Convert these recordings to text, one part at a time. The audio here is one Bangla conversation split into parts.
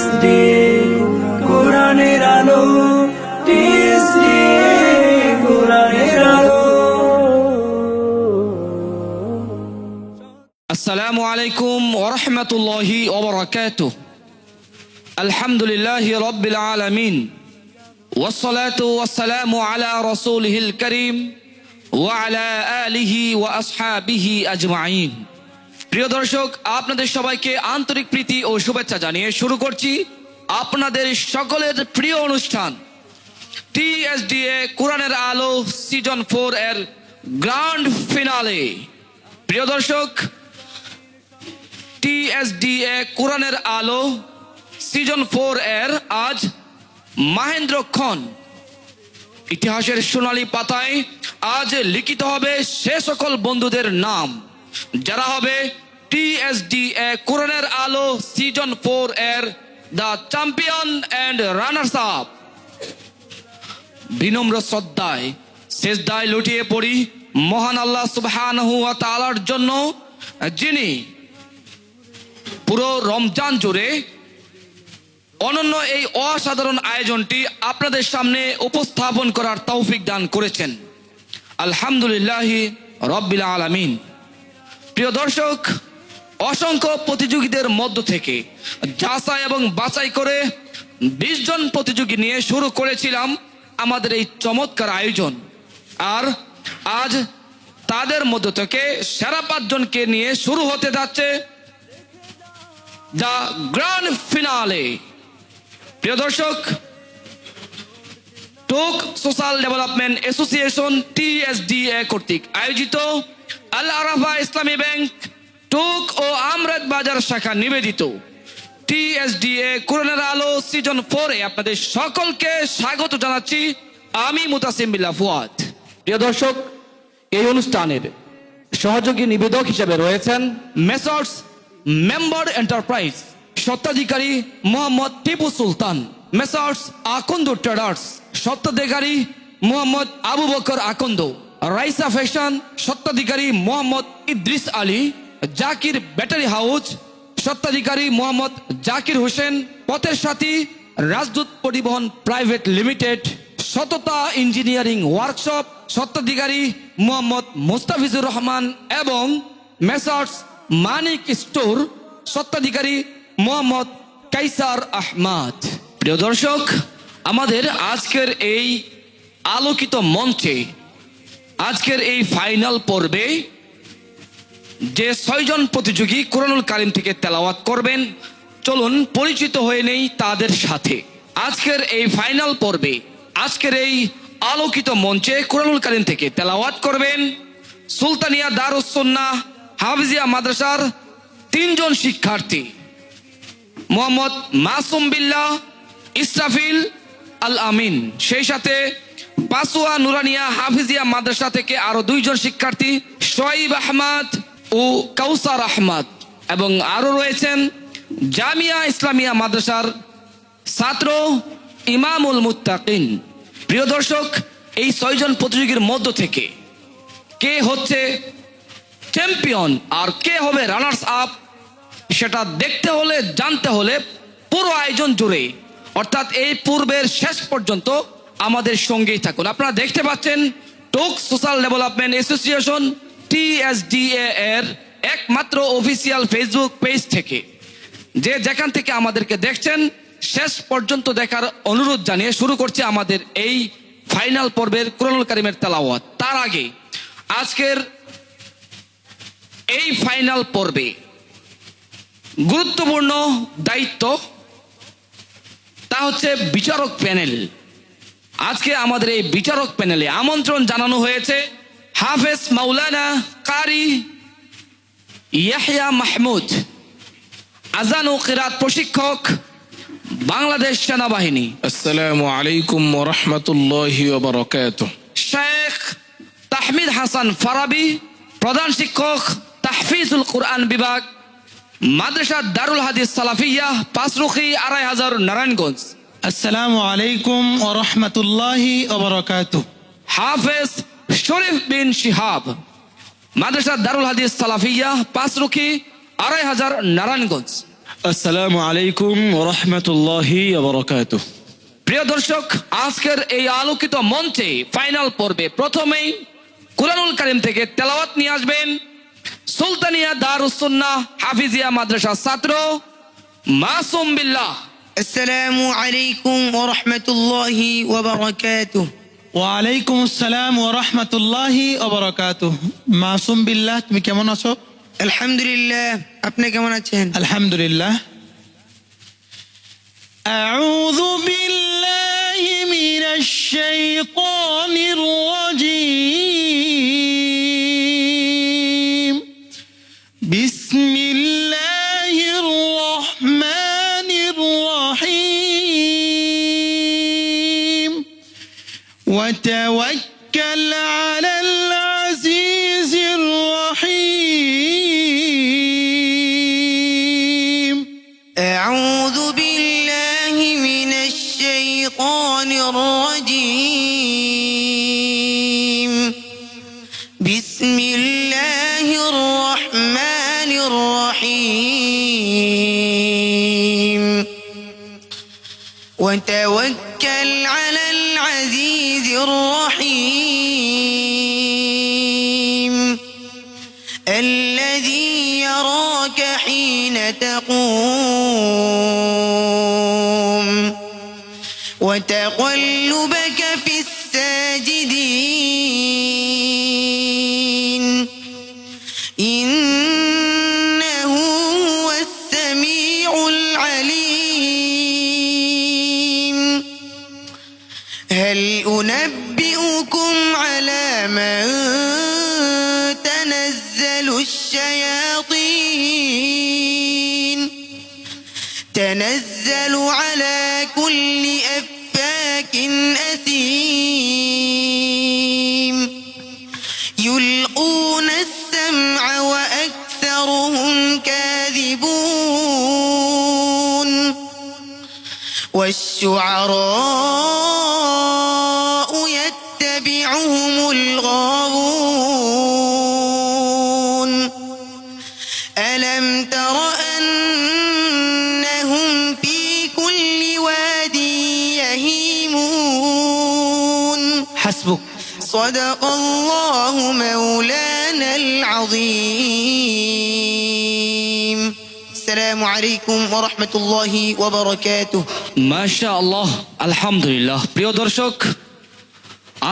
টিএসডি কোরআনের আলো, টিএসডি কোরআনের আলো। আসসালামু আলাইকুম ওয়া রাহমাতুল্লাহি ওয়া বারাকাতুহু। আলহামদুলিল্লাহি রাব্বিল আলামিন ওয়াসসালাতু ওয়াসসালামু আলা রাসূলিহিল কারীম ওয়া আলা আলিহি ওয়া আসহাবিহি আজমাইন। প্রিয় দর্শক, আপনাদের সবাইকে আন্তরিক প্রীতি ও শুভেচ্ছা জানিয়ে শুরু করছি আপনাদের সকলের প্রিয় অনুষ্ঠান টিএসডিএ কোরআনের আলো সিজন 4 এর গ্র্যান্ড ফিনালে। প্রিয় দর্শক, টিএসডিএ কোরআনের আলো সিজন 4 এর আজ মাহেন্দ্রক্ষণ ইতিহাসের সোনালী পাতায় আজ লিখিত হবে সে সকল বন্ধুদের নাম যারা হবে টিএসডিএ কোরআনের আলো সিজন 4 এর the champion and runners up. বিনম্র শ্রদ্ধায় সেজদায় লুটিয়ে পড়ি মহান আল্লাহ সুবহানাহু ওয়া তাআলার জন্য, যিনি পুরো রমজান জুড়ে অনন্য এই অসাধারণ আয়োজনটি আপনাদের সামনে উপস্থাপন করার তৌফিক দান করেছেন। আলহামদুলিল্লাহি রাব্বিল আলামিন। প্রিয় দর্শক, অসংখ্য প্রতিযোগীদের মধ্য থেকে যাচাই এবং বাছাই করে 20 জন প্রতিযোগী নিয়ে শুরু করেছিলাম আমাদের এই চমৎকার আয়োজন। আর আজ তাদের মধ্য থেকে সেরা 5 জনকে নিয়ে শুরু হতে যাচ্ছে দ্য গ্র্যান্ড ফিনালে। প্রিয় দর্শক, টোক সোশ্যাল ডেভেলপমেন্ট অ্যাসোসিয়েশন টিএসডিএ কর্তৃক আয়োজিত আল আরাফা ইসলামী ব্যাংক টোক ও আমরাত বাজার শাখা নিবেদিত টিএসডিএ কোরআনের আলো সিজন 4 এ আপনাদের সকলকে স্বাগত জানাচ্ছি আমি মুতাসিম বিল্লাহ ফুয়াদ। প্রিয় দর্শক, এই অনুষ্ঠানের সহযোগী নিবেদক হিসেবে রয়েছেন মেসার্স মেম্বার এন্টারপ্রাইজ, স্বত্বাধিকারী মোহাম্মদ টিপু সুলতান, মেসার্স আকন্দ ট্রেডার্স, স্বত্বাধিকারী মোহাম্মদ আবু বকর আকন্দ, রাইসা ফ্যাশন, স্বত্বাধিকারী মোহাম্মদ ইদ্রিস আলী, জাকির ব্যাটারি হাউস, স্বত্বাধিকারী মোহাম্মদ জাকির হোসেন, পথের সাথী রাজদূত পরিবহন প্রাইভেট লিমিটেড, সততা ইঞ্জিনিয়ারিং ওয়ার্কশপ, স্বত্বাধিকারী মোহাম্মদ মুস্তাফিজুর রহমান এবং মেসার্স মানিক স্টোর, স্বত্বাধিকারী মোহাম্মদ কাইসার আহমদ। প্রিয় দর্শক, আমাদের আজকের এই আলোকিত মঞ্চে আজকের এই ফাইনাল পর্বে যে 6 জন প্রতিযোগী কোরআনুল কারীম থেকে তেলাওয়াত করবেন, চলুন পরিচিত হয়ে নেই তাদের সাথে। আজকের এই ফাইনাল পর্বে আজকের এই আলোকিত মঞ্চে কোরআনুল কারীম থেকে তেলাওয়াত করবেন সুলতানিয়া দারুস সুন্নাহ হাফিজিয়া মাদ্রাসার 3 জন শিক্ষার্থী, মোহাম্মদ মাসুম বিল্লাহ, ইসরাফিল আল আমিন। সেই সাথে পাসুয়া নুরানিয়া হাফিজিয়া মাদ্রাসা থেকে আরো 2 জন শিক্ষার্থী, শোয়েব আহমদ ও কাউসার আহমদ, এবং আরো রয়েছেন জামিয়া ইসলামিয়া মাদ্রাসার ছাত্র ইমামুল মুত্তাকিন। প্রিয় দর্শক, এই 6 জন প্রতিযোগীর মধ্য থেকে কে হচ্ছে চ্যাম্পিয়ন আর কে হবে রানার্স আপ, সেটা দেখতে হলে জানতে হলে পুরো আয়োজন জুড়ে অর্থাৎ এই পূর্বের শেষ পর্যন্ত আমাদের সঙ্গেই থাকুন। আপনারা দেখতে পাচ্ছেন টোক সোশ্যাল ডেভেলপমেন্ট অ্যাসোসিয়েশন টিএসডিএ এর একমাত্র অফিসিয়াল ফেসবুক পেজ থেকে যে যেখান থেকে আমাদেরকে দেখছেন শেষ পর্যন্ত দেখার অনুরোধ জানিয়ে শুরু করছে আমাদের এই ফাইনাল পর্বের কোরআনুল কারীমের তেলাওয়াত। তার আগে আজকের এই ফাইনাল পর্বে গুরুত্বপূর্ণ দায়িত্ব, তা হচ্ছে বিচারক প্যানেল। আজকে আমাদের এই বিচারক প্যানেলে আমন্ত্রণ জানানো হয়েছে হাফেজ মাওলানা কারি ইয়াহইয়া মাহমুদ, আযান ও কিরাত প্রশিক্ষক, বাংলাদেশ সেনাবাহিনী। আসসালামু আলাইকুম ওয়া রাহমাতুল্লাহি ওয়া বারাকাতুহু। শেখ তাহমিদ হাসান ফারাবি, প্রধান শিক্ষক, তাহফিজুল কুরআন বিভাগ, মাদ্রাসা দারুল হাদিস সালাফিয়া, পাঁচরুখি ২৫০০ নারায়ণগঞ্জ। আসসালামু আলাইকুম ওয়া রাহমাতুল্লাহি ওয়া বারাকাতুহু। হাফেজ শরীফ বিন শিহাব, মাদ্রাসা দারুল হাদিস সালাফিয়া, পাঁচরুখি ২৫০০ নারায়ণগঞ্জ। আসসালামু আলাইকুম ওরহমতুল্লাহি ওবরাকাতুহ। প্রিয় দর্শক, আজকের এই আলোকিত মঞ্চে ফাইনাল পর্বে প্রথমেই কুরআনুল কারীম থেকে তেলাওয়াত নিয়ে আসবেন সুলতানিয়া দারুস সুন্নাহ হাফিজিয়া মাদ্রাসার ছাত্র মাসুম বিল্লাহ। আসসালামু আলাইকুম ওয়া রাহমাতুল্লাহি ওয়া বারাকাতুহু। ওয়ালাইকুম আসসালাম ওয়া রাহমাতুল্লাহি ওয়া বারাকাতুহু। মাসুম বিল্লাহ, তুমি কেমন আছো? আলহামদুলিল্লাহ, আপনি কেমন আছেন? আলহামদুলিল্লাহ। আউযু বিল্লাহি মিনাশ শাইতানির রাজীম। বিসমিল্লাহির রহমানির রহিম। وتوكل على العزيز الرحيم. أعوذ بالله من الشيطان الرجيم. بسم الله الرحمن الرحيم. وتوكل على العزيز الرحيم الذي يراك حين تقوم وتقلبك في الساجدين إنه هو السميع العليم. هل أنبئكم على من تنزل الشياطين؟ تنزل على كل أفاك أثيم يلقون السمع وأكثرهم كاذبون والشعراء يتبعهم الغاوون. ألم تر أنهم في كل واد يهيمون. حسبك. صدق الله مولانا العظيم. السلام عليكم ورحمة الله وبركاته. মাশাআল্লাহ, আলহামদুলিল্লাহ। প্রিয় দর্শক,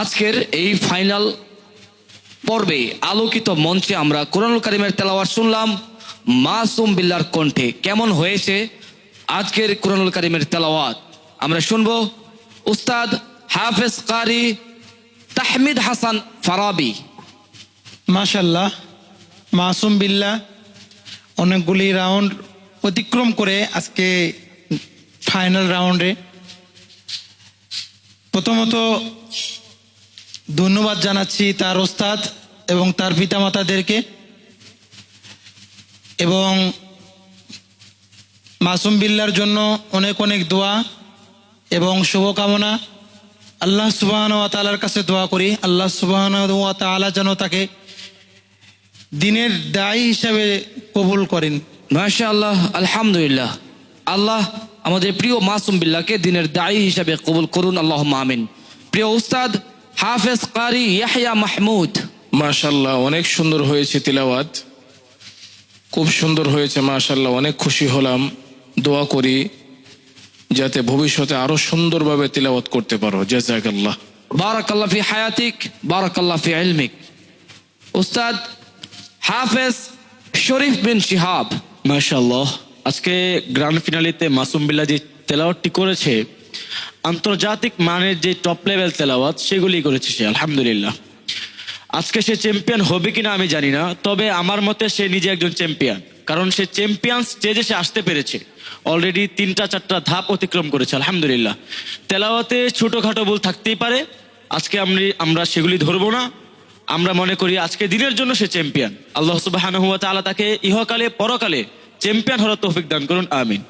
আজকের এই ফাইনাল পর্বে আলোকিত মঞ্চে আমরা কুরআনুল কারীমের তেলাওয়াত শুনলাম মাসুম বিল্লাহর কণ্ঠে। কেমন হয়েছে আজকের কুরআনুল কারীমের তেলাওয়াত? আমরা শুনবো উস্তাদ হাফেজ কারি তাহমিদ হাসান ফারাবি। মাশাআল্লাহ, মাসুম বিল্লাহ অনেকগুলি রাউন্ড অতিক্রম করে আজকে ফাইনাল রাউন্ডে প্রথমত ধন্যবাদ জানাচ্ছি তার ওস্তাদ এবং তার পিতামাতাদেরকে, এবং মাসুম বিল্লাহর জন্য অনেক অনেক দোয়া এবং শুভকামনা। আল্লাহ সুবহানাহু ওয়া তাআলার কাছে দোয়া করি, আল্লাহ সুবহানাহু ওয়া তাআলা যেন তাকে দিনের দায়ী হিসাবে কবুল করেন। মাশাআল্লাহ, আলহামদুলিল্লাহ। আল্লাহ আমাদের প্রিয় মাসুম বিল্লাহকে দিনের দায়ী হিসাবে কবুল করুন, আল্লাহুম্মা আমিন। প্রিয় উস্তাদ হাফেজ কারি ইয়াহইয়া মাহমুদ। মাশাল্লাহ, অনেক সুন্দর হয়েছে তিলাওয়াত, খুব সুন্দর হয়েছে মাশাল্লাহ। অনেক খুশি হলাম। দোয়া করি যাতে ভবিষ্যতে আরো সুন্দরভাবে তিলাওয়াত করতে পারো। জাযাকাল্লাহ। বারাকাল্লাহ ফি হায়াতিক, বারাকাল্লাহ ফি ইলমিক। উস্তাদ হাফেজ শরীফ বিন শিহাব। মাশাআল্লাহ, আজকে গ্র্যান্ড ফিনালিতে মাসুম বিল্লাহ যে তেলাওয়াতটি করেছে, আন্তর্জাতিক মানের যে টপ লেভেল তেলাওয়াত সেগুলি করেছে সে, আলহামদুলিল্লাহ। আজকে সে চ্যাম্পিয়ন হবে কিনা আমি জানি না, তবে আমার মতে সে নিজে একজন চ্যাম্পিয়ন, কারণ সে চ্যাম্পিয়ন স্টেজে সে আসতে পেরেছে। অলরেডি 3-4টা ধাপ অতিক্রম করেছে, আলহামদুলিল্লাহ। তেলাওয়াতে ছোটখাটো ভুল থাকতেই পারে, আজকে আমরা সেগুলি ধরবো না। আমরা মনে করি আজকে দিনের জন্য সে চ্যাম্পিয়ন। আল্লাহ সুবহানাহু ওয়া তাআলা তাকে ইহকালে পরকালে চ্যাম্পিয়ন হওয়ার তৌফিক দান করুন, আমিন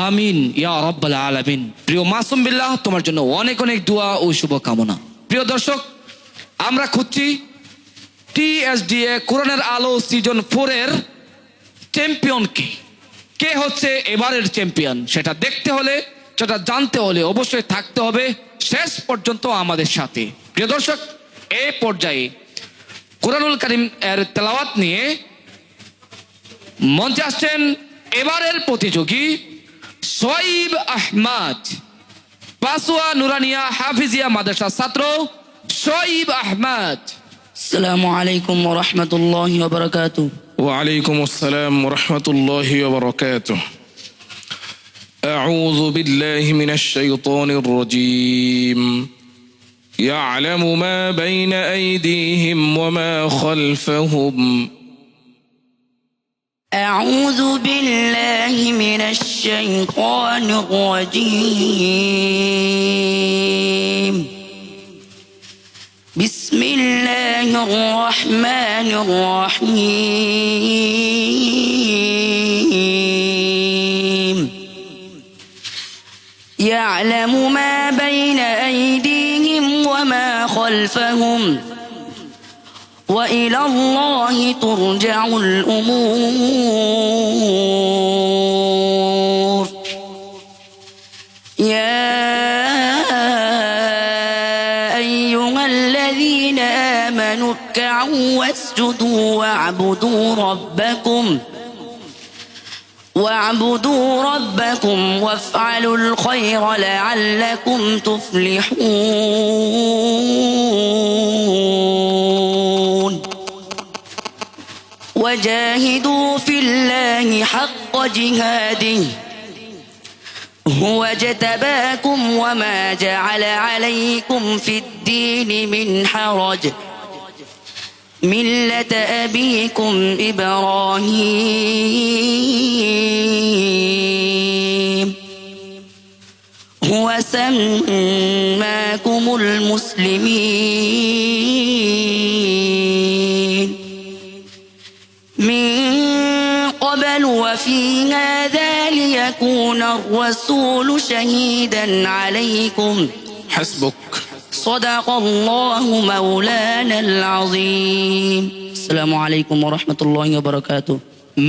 আমিন ইয়া রাব্বাল আলামিন। প্রিয় মাসুম বিল্লাহ, তোমার জন্য অনেক অনেক দোয়া ও শুভকামনা। প্রিয় দর্শক, আমরা খুঁজছি TSDA কোরআনের আলো সিজন 4 এর চ্যাম্পিয়নকে। কে হচ্ছে এবারের চ্যাম্পিয়ন সেটা দেখতে হলে, সেটা জানতে হলে অবশ্যই থাকতে হবে শেষ পর্যন্ত আমাদের সাথে। প্রিয় দর্শক, এই পর্যায়ে কুরআনুল কারীম এর তেলাওয়াত নিয়ে মঞ্চে আসছেন এবারের প্রতিযোগী সোয়াইব আহমদ, পাসোয়া নুরানিয়া হাফিজিয়া মাদ্রাসা ছাত্র সোয়াইব আহমদ। আসসালামু আলাইকুম ওয়া রাহমাতুল্লাহি ওয়া বারাকাতুহু। وعليكم السلام ورحمة الله وبركاته. أعوذ بالله من الشيطان الرجيم. يعلم ما بين أيديهم وما خلفهم. أعوذ بالله من الشيطان الرجيم. بسم الله الرحمن الرحيم. يعلم ما بين أيديهم وما خلفهم وإلى الله ترجع الأمور. يا أيها الذين آمنوا اركعوا واسجدوا واعبدوا ربكم وافعلوا الخير لعلكم تفلحون. وجاهدوا في الله حق جهاده هو اجتباكم وما جعل عليكم في الدين من حرج ملة أبيكم إبراهيم هو سماكم المسلمين من قبل وفي هذا ليكون الرسول شهيدا عليكم. حسبك. صدق الله مولانا العظيم. السلام عليكم ورحمة الله وبركاته.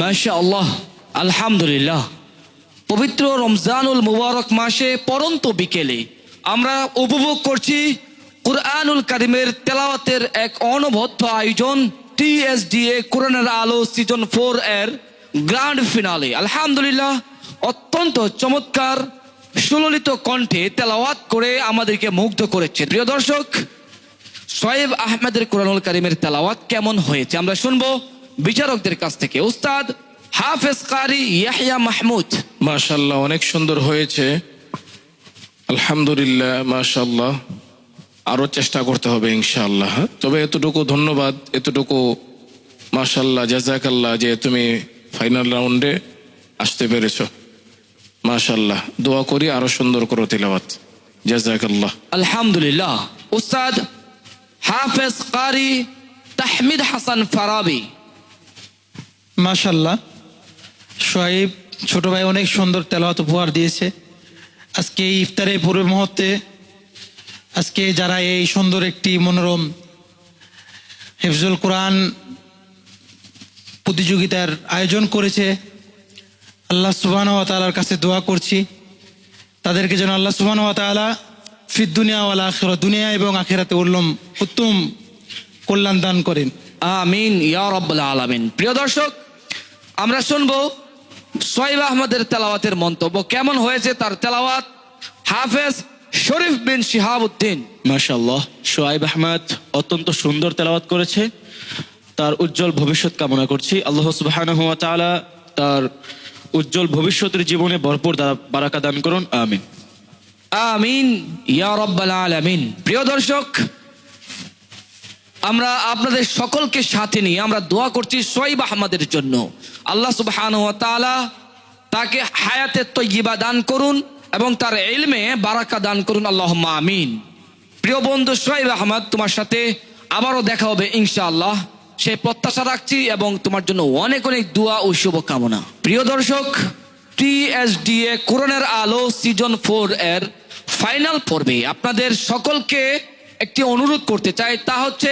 মাশাআল্লাহ, আলহামদুলিল্লাহ। পবিত্র রমজানুল মুবারক মাসে পরন্ত বিকেলে আমরা উপভোগ করছি কুরআনুল কারীমের তেলাওয়াতের এক অনবদ্য আয়োজন, TSDA কোরআনের আলো সিজন 4 এর গ্র্যান্ড ফিনালে। আলহামদুলিল্লাহ, অত্যন্ত চমৎকার সুললিত কণ্ঠে তেলাওয়াত করে আমাদেরকে মুগ্ধ করেছে। প্রিয় দর্শক, সোয়াইব আহমেদের কুরআনুল কারীমের তেলাওয়াত কেমন হয়েছে আমরা শুনবো বিচারকদের কাছ থেকে। উস্তাদ হাফেজ কারি ইয়াহইয়া মাহমুদ। মাশাআল্লাহ, অনেক সুন্দর হয়েছে। আলহামদুলিল্লাহ, মাশাআল্লাহ। আরো চেষ্টা করতে হবে ইনশাআল্লাহ। তবে এতটুকু ধন্যবাদ, এতটুকু মাশাআল্লাহ, জাযাকাল্লাহ যে তুমি ফাইনাল রাউন্ডে আসতে পেরেছো। মাশাআল্লাহ, দোয়া করি আরো সুন্দর করো তিলাওয়াত। জাযাকাল্লাহ। আলহামদুলিল্লাহ। উস্তাদ হাফেজ কারি তাহমিদ হাসান ফারাবি। মাশাল্লাহ, সোহাইব ছোট ভাই অনেক সুন্দর তেলাওয়াত উপহার দিয়েছে। আজকে এই ইফতারের পূর্ব মুহূর্তে আজকে যারা এই সুন্দর একটি মনোরম হিফজুল কোরআন প্রতিযোগিতার আয়োজন করেছে, আল্লাহ সুবহানাহু ওয়া তাআলার কাছে দোয়া করছি তাদেরকে যেন আল্লাহ সুবহানাহু ওয়া তাআলা ফিদ দুনিয়া ওয়াল আখিরাহ, দুনিয়া এবং আখিরাতে উত্তম কল্যাণ দান করেন। আমিন ইয়া রাব্বাল আলামিন। প্রিয় দর্শক, আমরা শুনবো সোয়াইব আহমদের তেলাওয়াতের মন্তব্য কেমন হয়েছে। তার তেলাওয়াত হাফেজ শরীফ বিন শিহাবউদ্দিন। মাশাআল্লাহ, সোয়াইব আহমদ অত্যন্ত সুন্দর তেলাওয়াত করেছে। তার উজ্জ্বল ভবিষ্যৎ কামনা করছি। আল্লাহ সুবহানাহু ওয়া তাআলা তার উজ্জ্বল ভবিষ্যতের জীবনে ভরপুর বারাকা দান করুন। আমিন আমিন ইয়া রাব্বাল আলামিন। প্রিয় দর্শক, আমরা আপনাদের সকলকে সাথে নিয়ে আমরা দোয়া করছি সোয়াইব আহমদের জন্য। আল্লাহ সুবহানাহু ওয়া তাআলা তাকে হায়াতে তয়্যিবা দান করুন এবং তার ইলমে বারাকা দান করুন। আল্লাহুম্মা আমিন। প্রিয় বন্ধু সোয়াইব আহমদ, তোমার সাথে আবারও দেখা হবে ইনশাআল্লাহ, সেই প্রত্যাশা রাখছি এবং তোমার জন্য অনেক অনেক দোয়া ও শুভকামনা। প্রিয় দর্শক, TSDA কোরআনের আলো সিজন 4 এর ফাইনাল পর্বে আপনাদের সকলকে একটি অনুরোধ করতে চাই। তা হচ্ছে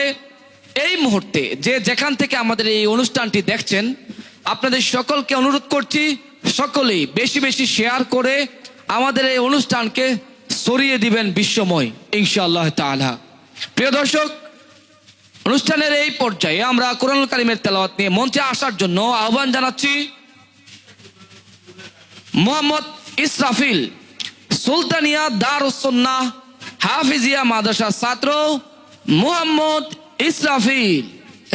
এই মুহূর্তে যে যেখান থেকে আমাদের এই অনুষ্ঠানটি দেখছেন, আপনাদের সকলকে অনুরোধ করছি সকলেই বেশি বেশি শেয়ার করে আমাদের এই অনুষ্ঠানকে ছড়িয়ে দিবেন বিশ্বময় ইনশাআল্লাহ তাআলা। প্রিয় দর্শক, অনুষ্ঠানের এই পর্যায়ে আমরা কোরআনুল কারীমের তেলাওয়াত নিয়ে মঞ্চে আসার জন্য আহ্বান জানাচ্ছি মোহাম্মদ ইসরাফিল, সুলতানিয়া দারুস সুন্নাহ হাফিজিয়া মাদ্রাসার ছাত্র মোহাম্মদ ইসরাফিল।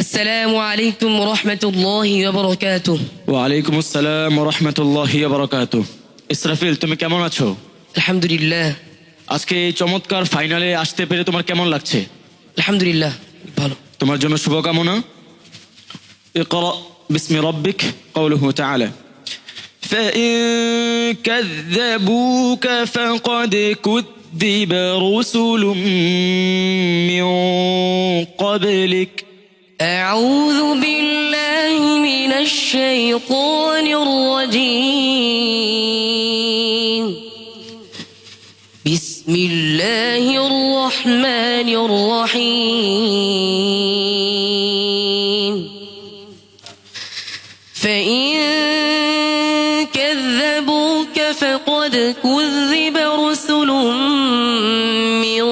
السلام عليكم ورحمة الله وبركاته। ওয়ালাইকুম আসসালাম ওয়া রাহমাতুল্লাহি ওয়া বারাকাতুহু। ইসরাফিল, তুমি কেমন আছো? الحمد لله। আজকে এই চমৎকার ফাইনালে আসতে পেরে তোমার কেমন লাগছে? الحمد لله ভালো। তোমার জন্য শুভকামনা। ইকরা বিসমি রাব্বিক কওলুহু তাআলা فإن كذبوك فقد كذب رسل من قبلك أعوذ بالله من الشيطان الرجيم. بسم الله الرحمن الرحيم. فإن كذبوك فقد كذب رسل من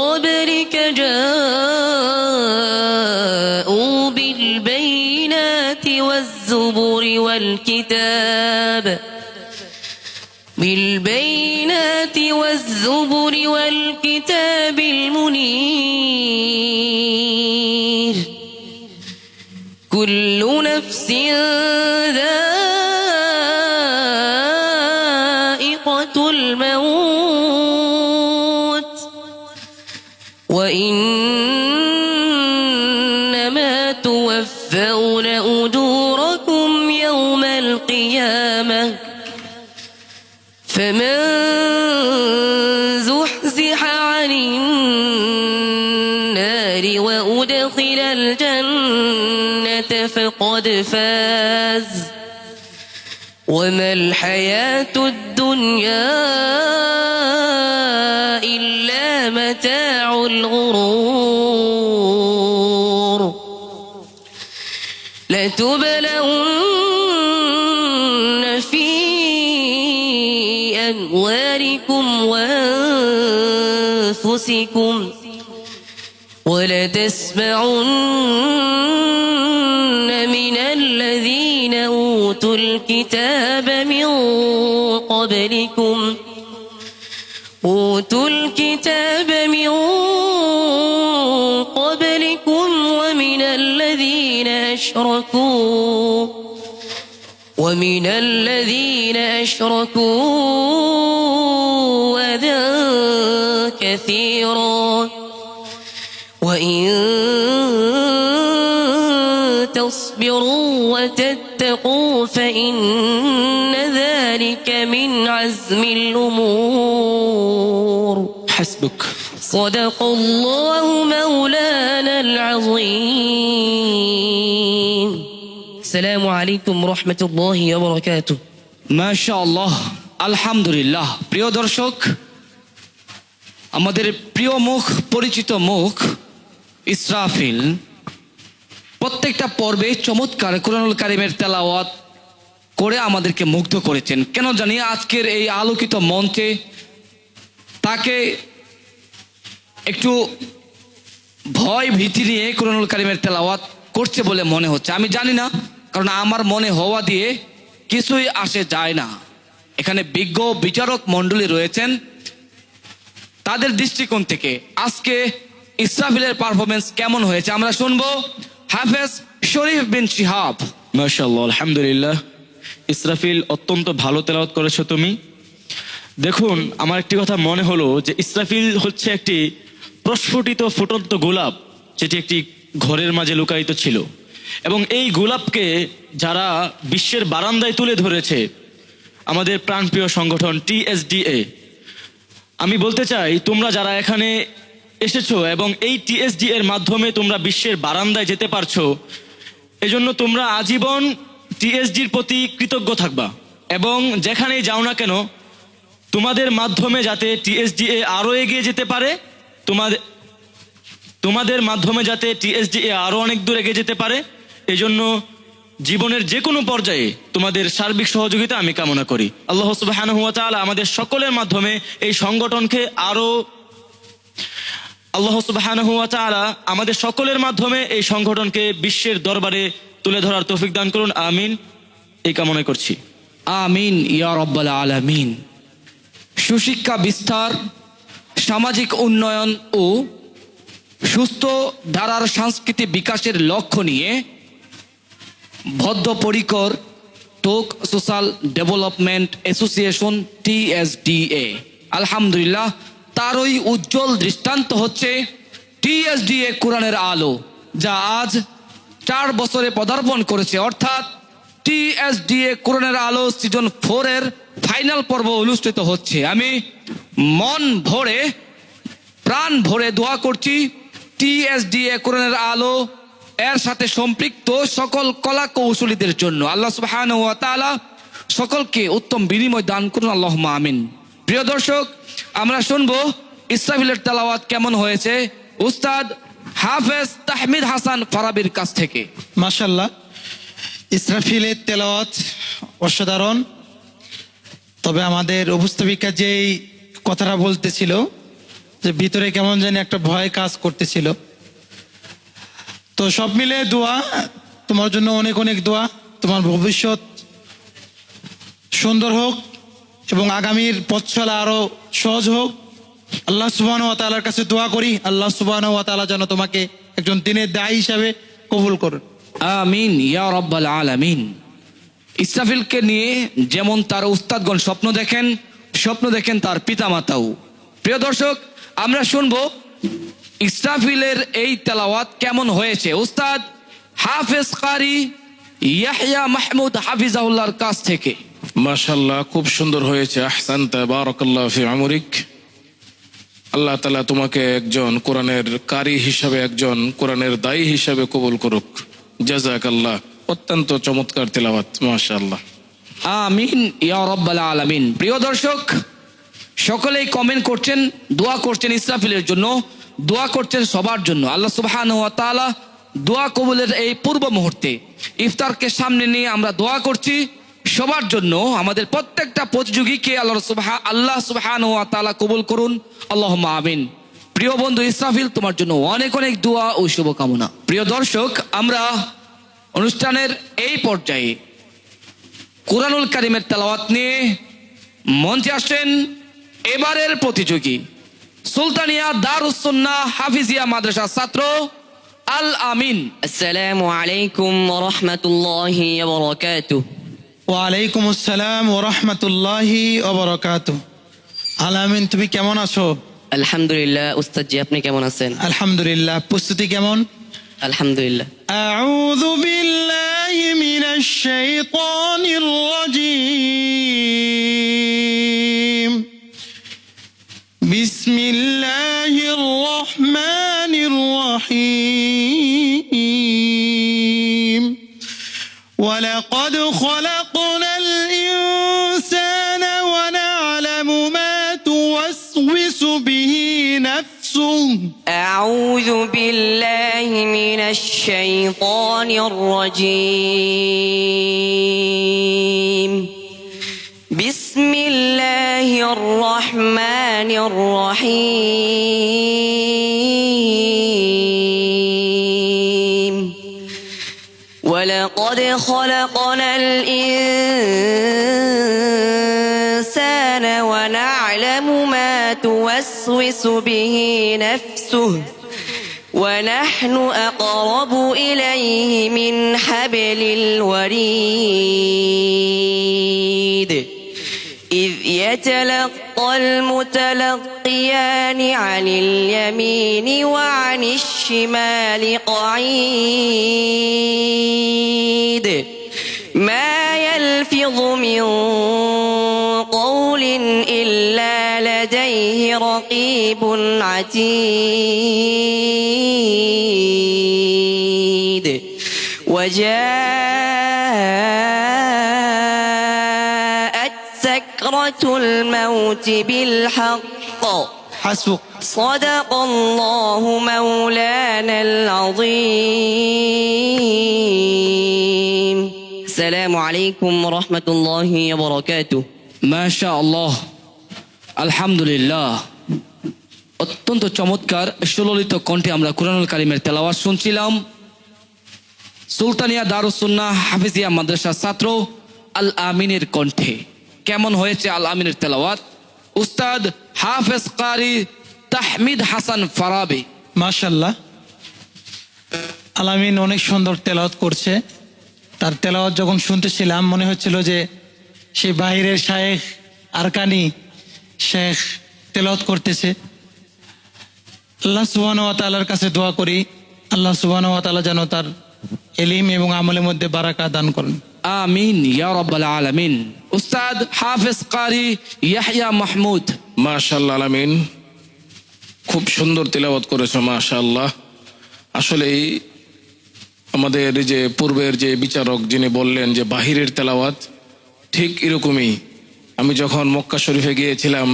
قبلك جاءوا بالبينات والزبر والكتاب المنير. كل نفس ذائقة الموت وإنما توفون أجوركم يوم القيامة. فمن زحزح عن النار وأدخل الجنة فقد فاز وما الحياة الدنيا إلا متاع الغرور. لتبلون في أموالكم وأنفسكم ولتسمعن من الذين أوتوا الكتاب من قبلكم ومن الذين أشركوا أذى كثيرا وإن تصبروا وتتقوا فإن ذلك من عزم الأمور. حسبك. صدق الله مولانا العظيم. السلام عليكم ورحمة الله وبركاته. মাশাআল্লাহ, আলহামদুলিল্লাহ। প্রিয় দর্শক, আমাদের প্রিয় মুখ, পরিচিত মুখ ইসরাফিল প্রত্যেকটা পর্বে চমৎকার কোরআনুল কারীমের তেলাওয়াত করে আমাদেরকে মুগ্ধ করেছেন। কেন জানি আজকের এই আলোকিত মঞ্চে তাকে একটু ভয় ভীতি নিয়ে কোরআনুল কারীমের তেলাওয়াত করছে বলে মনে হচ্ছে। আমি জানি না, কারণ আমার মনে হওয়া দিয়ে কিছুই আসে যায় না। এখানে বিজ্ঞ বিচারক মণ্ডলী রয়েছেন, তাদের দৃষ্টিকোণ থেকে আজকে ইসরাফিলের পারফরমেন্স কেমন হয়েছে আমরা শুনবো। হাফেজ শরীফ বিন শিহাব। মাশাআল্লাহ, আলহামদুলিল্লাহ। ইসরাফিল, অত্যন্ত ভালো তেলাওয়াত করেছো তুমি। দেখুন, আমার একটি কথা মনে হলো যে ইসরাফিল হচ্ছে একটি প্রস্ফুটিত ফুটন্ত গোলাপ, যেটি একটি ঘরের মাঝে লুকায়িত ছিল, এবং এই গোলাপকে যারা বিশ্বের বারান্দায় তুলে ধরেছে আমাদের প্রাণপ্রিয় সংগঠন TSDA। আমি বলতে চাই, তোমরা যারা এখানে এসেছো এবং এই TSDA এর মাধ্যমে তোমরা বিশ্বের বারান্দায় যেতে পারছো, এজন্য তোমরা আজীবন TSDA এর প্রতি কৃতজ্ঞ থাকবা, এবং যেখানেই যাও না কেন তোমাদের মাধ্যমে যাতে TSDA আরো এগিয়ে যেতে পারে, তোমাদের মাধ্যমে যাতে TSDA আরো অনেক দূর এগিয়ে যেতে পারে, এজন্য জীবনের যে কোনো পর্যায়ে তোমাদের সার্বিক সহযোগিতা আমি কামনা করি। আল্লাহ সুবহানাহু ওয়া তাআলা আমাদের সকলের মাধ্যমে এই সংগঠনকে আরো বিশ্বের দরবারে তুলে ধরার তৌফিক দান করুন, আমিন, এই কামনা করছি। আমিন ইয়া রাব্বাল আলামিন। সুশিক্ষা বিস্তার, সামাজিক উন্নয়ন ও সুস্থ ধারার সাংস্কৃতিক বিকাশের লক্ষ্য নিয়ে বদ্ধপরিকর টোক সোশ্যাল ডেভেলপমেন্ট অ্যাসোসিয়েশন TSDA, আলহামদুলিল্লাহ তারই উজ্জ্বল দৃষ্টান্ত হচ্ছে TSDA কোরআনের আলো, যা আজ 4 বছরে পদার্পণ করেছে। অর্থাৎ TSDA কোরআনের আলো সিজন 4 এর ফাইনাল পর্ব অনুষ্ঠিত হচ্ছে। আমি মন ভরে প্রাণ ভরে দোয়া করছি TSDA কোরআনের আলো এর সাথে সম্পৃক্ত সকল কলা কৌশলীদের জন্য। আল্লাহ সুবহানাহু ওয়া তাআলা সকলকে উত্তম বিনিময় দান করুন, আল্লাহুম্মা আমিন। প্রিয় দর্শক, আমরা শুনবো ইসরাফিলের তেলাওয়াত কেমন হয়েছে উস্তাদ হাফেজ তাহমিদ হাসান ফারাবির কাছ থেকে। মাশাআল্লাহ, ইসরাফিলের তেলাওয়াত অসাধারণ। তবে আমাদের উপস্থাপিকা যেই কথাটা বলতেছিল যে ভিতরে কেমন জানি একটা ভয় কাজ করতেছিল। তো সব মিলে দোয়া, তোমার জন্য অনেক অনেক দোয়া, তোমার ভবিষ্যৎ সুন্দর হোক এবং আগামীর পথ চলা আরো সহজ হোক। আল্লাহ সুবহানাহু ওয়া তাআলার কাছে দোয়া করি, আল্লাহ সুবহানাহু ওয়া তাআলা যেন তোমাকে একজন দিনের দায়ী হিসাবে কবুল করুন, আমিন ইয়া রাব্বাল আলামিন। ইসরাফিলকে নিয়ে যেমন তার উস্তাদগণ স্বপ্ন দেখেন তার পিতামাতাও। প্রিয় দর্শক, আমরা শুনবো ইসরাফিলের এই তেলাওয়াত কেমন হয়েছে উস্তাদ হাফেজ কারি ইয়াহইয়া মাহমুদ হাফিজাহুল্লাহর কাছ থেকে। মাশাআল্লাহ, খুব সুন্দর হয়েছে। আহসানতা, বারাকাল্লাহু ফি আমরিক। আল্লাহ তাআলা তোমাকে একজন কোরআনের কারি হিসাবে, একজন কোরআনের দায়ী হিসাবে কবুল করুক। জাযাকাল্লাহ। অত্যন্ত চমৎকার তেলাওয়াত, মাশাআল্লাহ। আমিন ইয়া রাব্বাল আলামিন। প্রিয় দর্শক, সকলেই কমেন্ট করছেন, দোয়া করছেন ইসরাফিলের জন্য, দোয়া করছেন সবার জন্য। আল্লাহ সুবহানাহু ওয়া তাআলা দোয়া কবুলের এই পূর্ব মুহূর্তে ইফতারকে সামনে নিয়ে আমরা দোয়া করছি সবার জন্য। আমাদের প্রত্যেকটা প্রতিযোগীকে আল্লাহ সুবহানাহু ওয়া তাআলা কবুল করুন, আল্লাহুম্মা আমিন। প্রিয় বন্ধু ইসরাফিল, তোমার জন্য অনেক অনেক দোয়া ও শুভকামনা। প্রিয় দর্শক, আমরা অনুষ্ঠানের এই পর্যায়ে কুরআনুল কারীমের তেলাওয়াত নিয়ে মঞ্চে আসেন এবারের প্রতিযোগী সুলতানিয়া দারুস সুন্নাহ হাফিজিয়া মাদ্রাসার ছাত্র আল আমিন। আসসালামু আলাইকুম ওয়া রাহমাতুল্লাহি ওয়া বারাকাতুহু। ওয়ালাইকুম আসসালাম ওয়া রাহমাতুল্লাহি ওয়া বারাকাতুহু। আল আমিন, তুমি কেমন আছো? আলহামদুলিল্লাহ। উস্তাদ জি, আপনি কেমন আছেন? আলহামদুলিল্লাহ। প্রস্তুতি কেমন? আলহামদুলিল্লাহ। আউযু বিল্লাহি মিনাশ শাইতানির রাজীম। বিসমিল্লাহির রহমানির রহিম। ওয়ালাকাদ খালাকনাল ইনসানা ওয়া না'লামু মা তুওয়াসওয়িসু বিহি নাফসুহু। আউযু বিল্লাহি মিনাশ শাইতানির রাজীম। বিসমিল্লাহির রহমানির রহিম। ওয়ালাকাদ খালাকনাল ইনসানা ওয়া না'লামু মা তুওয়াসওয়িসু বিহি নাফসুহু ওয়া নাহনু আকরাবু ইলাইহি মিন হাবলিল ওয়ারিদ। إذ يتلقى المتلقيان عن اليمين وعن الشمال قعيد ما يلفظ من قول إلا لديه رقيب عتيد وجاءت سكرة الموت بالحق হাসবুক। صدق الله مولانا العظيم. السلام عليكم ورحمة الله وبركاته. মাশা আল্লাহ, আলহামদুলিল্লাহ। অত্যন্ত চমৎকার সুললিত কণ্ঠে আমরা কুরআনুল কারীমের তেলাওয়াত শুনছিলাম। সুলতানিয়া দারুস সুন্নাহ হাফিজিয়া মাদ্রাসার ছাত্র আল আমিনের কণ্ঠে। কেমন হয়েছে আল আমিনের তেলাওয়াত? উস্তাদ হাফেজ কারি তাহমিদ হাসান ফারাবি। মাশাল্লাহ, আলামিন অনেক সুন্দর তেলাওয়াত করছে। তার তেলাওয়াত যখন শুনতেছিলাম মনে হচ্ছিল যে সে বাহিরের শায়েখ আরকানি শেখ তেলাওয়াত করতেছে। আল্লাহ সুবহানাহু ওয়া তাআলার কাছে দোয়া করি, আল্লাহ সুবহানাহু ওয়া তাআলা যেন তার ইলম এবং আমলের মধ্যে বারাকা দান করেন। আমিন ইয়া রাব্বাল আলামিন। উস্তাদ হাফেজ কারি ইয়াহইয়া মাহমুদ। মাশাআল্লাহ আলামিন, খুব সুন্দর তিলাওয়াত করেছো মাশাআল্লাহ। আসলেই আমাদের যে পূর্বের যে বিচারক যিনি বললেন যে বাহিরের তেলাওয়াত, ঠিক এরকমই। আমি যখন মক্কা শরীফে গিয়েছিলাম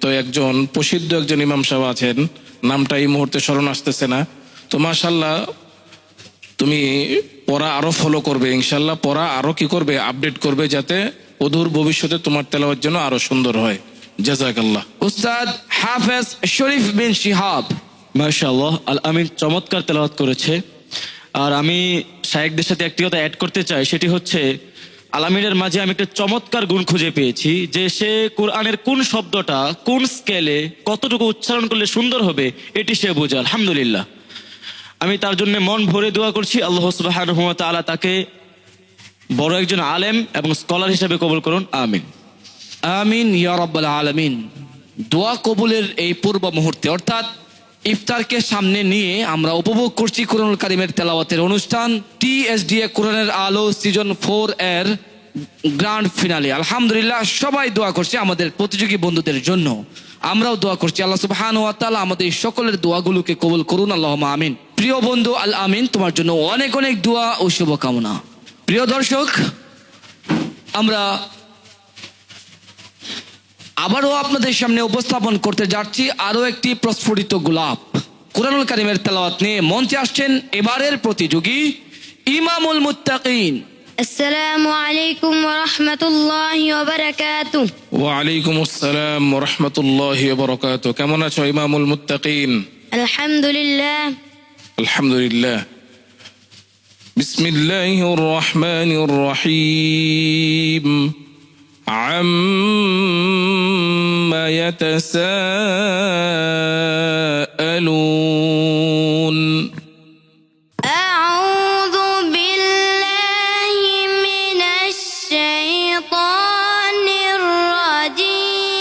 তো একজন প্রসিদ্ধ একজন ইমাম সাহেব আছেন, নামটা এই মুহূর্তে স্মরণ আসতেছে না। তো মাশাআল্লাহ তুমি পড়া আরো ফলো করবে ইনশাআল্লাহ, পড়া আরো কি করবে, আপডেট করবে, যাতে অদূর ভবিষ্যতে তোমার তেলাওয়াত যেন আরো সুন্দর হয়। জাযাকাল্লাহ। উস্তাদ হাফেজ শরীফ বিন শিহাব। মাশাআল্লাহ, আল আমিন চমৎকার তেলাওয়াত করেছে। আর আমি শায়েখদের সাথে একটি কথা অ্যাড করতে চাই, সেটি হচ্ছে আল আমিনের মাঝে আমি একটা চমৎকার গুণ খুঁজে পেয়েছি, যে সে কোরআনের কোন শব্দটা কোন স্কেলে কতটুকু উচ্চারণ করলে সুন্দর হবে এটি সে বোঝে। আলহামদুলিল্লাহ, আমি তার জন্য মন ভরে দোয়া করছি। আল্লাহ সুবহানাহু ওয়া তাআলা তাকে বড় একজন আলেম এবং স্কলার হিসেবে কবুল করুন। আমিন আমিন ইয়া রাব্বাল আলামিন। দোয়া কবুলের এই পূর্ব মুহূর্তে অর্থাৎ ইফতারকে সামনে নিয়ে আমরা উপভোগ করছি কুরআনুল কারীমের তেলাওয়াতের অনুষ্ঠান TSDA কোরআনের আলো সিজন 4 এর গ্র্যান্ড ফিনালে। আলহামদুলিল্লাহ, সবাই দোয়া করছে আমাদের প্রতিযোগী বন্ধুদের জন্য। আমরাও দোয়া করছি আল্লাহ সুবহানাহু ওয়া তাআলা আমাদের সকলের দোয়াগুলোকে কবুল করুন। আল্লাহুম্মা আমিন। প্রিয় বন্ধু আল আমিন, তোমার জন্য অনেক অনেক দোয়া ও শুভকামনা। প্রিয় দর্শক, আমরা আবারও আপনাদের সামনে উপস্থাপন করতে যাচ্ছি আরো একটি প্রস্ফুটিত গোলাপ। কুরআনুল কারীমের তেলাওয়াত নিয়ে মঞ্চে আসছেন এবারের প্রতিযোগী ইমামুল মুত্তাকিন। السلام عليكم ورحمة الله وبركاته. ওয়ালাইকুম আসসালাম ওয়া রাহমাতুল্লাহি ওয়া বারাকাতুহু। কেমন আছো ইমামুল মুত্তাকিন? الحمد لله. আলহামদুলিল্লাহ। বিসমিল্লাহির রহমানির রহিম। আম্মা ইয়াতাসাআলুন। أعوذ بالله من الشيطان الرجيم.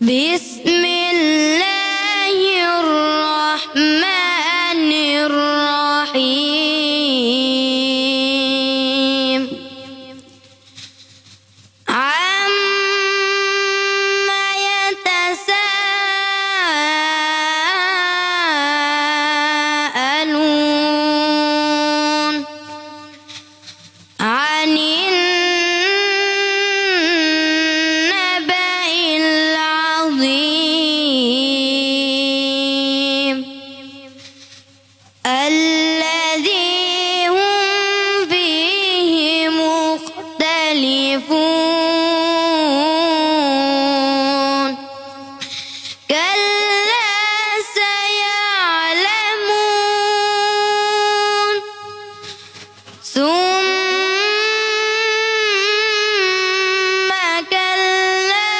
بسم الله الرحمن الرحيم. عما يتساءلون عن النبأ العظيم الذي هم فيه مختلفون. كلا سيعلمون ثم كلا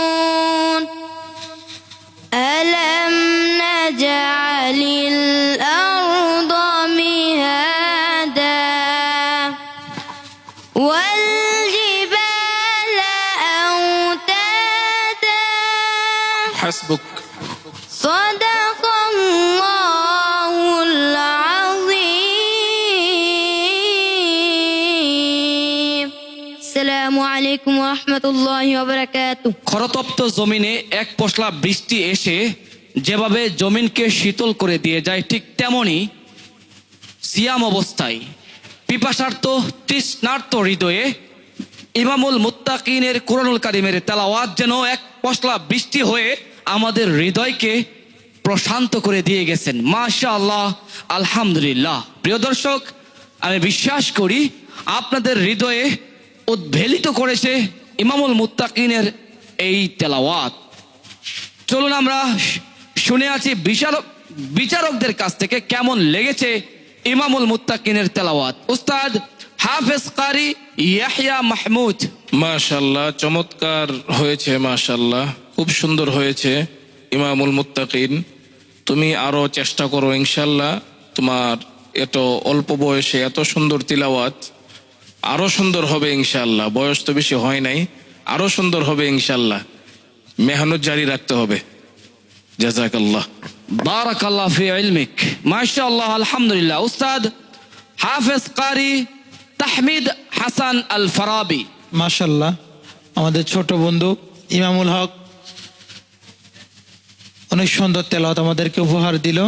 سيعلمون ألم نجعل الأرض مهادا والجبال أوتادا. হাসবুক। صدق الله العظيم. السلام عليكم ورحمة الله وبركاته. খরতপ্ত জমিনে এক পশলা বৃষ্টি এসে যেভাবে জমিনকে শীতল করে দিয়ে যায়, ঠিক তেমনি সিয়াম অবস্থায় পিপাসার্থ তৃষ্ণার্ত হৃদয়ে ইমামুল মুত্তাকিনের কুরআনুল কারীমের তেলাওয়াত যেন এক পশলা বৃষ্টি হয়ে আমাদের হৃদয়কে প্রশান্ত করে দিয়ে গেছেন। মাশাআল্লাহ, আলহামদুলিল্লাহ। প্রিয় দর্শক, আমি বিশ্বাস করি আপনাদের হৃদয়ে উদ্বেলিত করেছে ইমামুল মুত্তাকিনের এই তেলাওয়াত। চলুন আমরা শুনে আছি বিচারকদের কাছ থেকে কেমন লেগেছে ইমামুল মুত্তাকিনের তেলাওয়াত। উস্তাদ হাফেজ কারি ইয়াহইয়া মাহমুদ। মাশাল্লাহ, চমৎকার হয়েছে, মাশাল্লাহ, খুব সুন্দর হয়েছে ইমামুল মুত্তাকিন। তুমি আরো চেষ্টা করো ইনশাল্লাহ। তোমার এত অল্প বয়সে এত সুন্দর তিলাওয়াত আরো সুন্দর হবে ইনশাল্লাহ। বয়স তো বেশি হয় নাই, আরো সুন্দর হবে ইনশাল্লাহ। মেহনত জারি রাখতে হবে। জাযাকাল্লাহ। বারাকাল্লাহ ফি ইলমিক। মাশাআল্লাহ, আলহামদুলিল্লাহ। উস্তাদ হাফেজ কারি তাহমিদ হাসান আল ফারাবি। মাশাল্লাহ, আমাদের ছোট বন্ধু ইমামুল হক অনেক সুন্দর তেলাওয়াত আমাদেরকে উপহার দিল।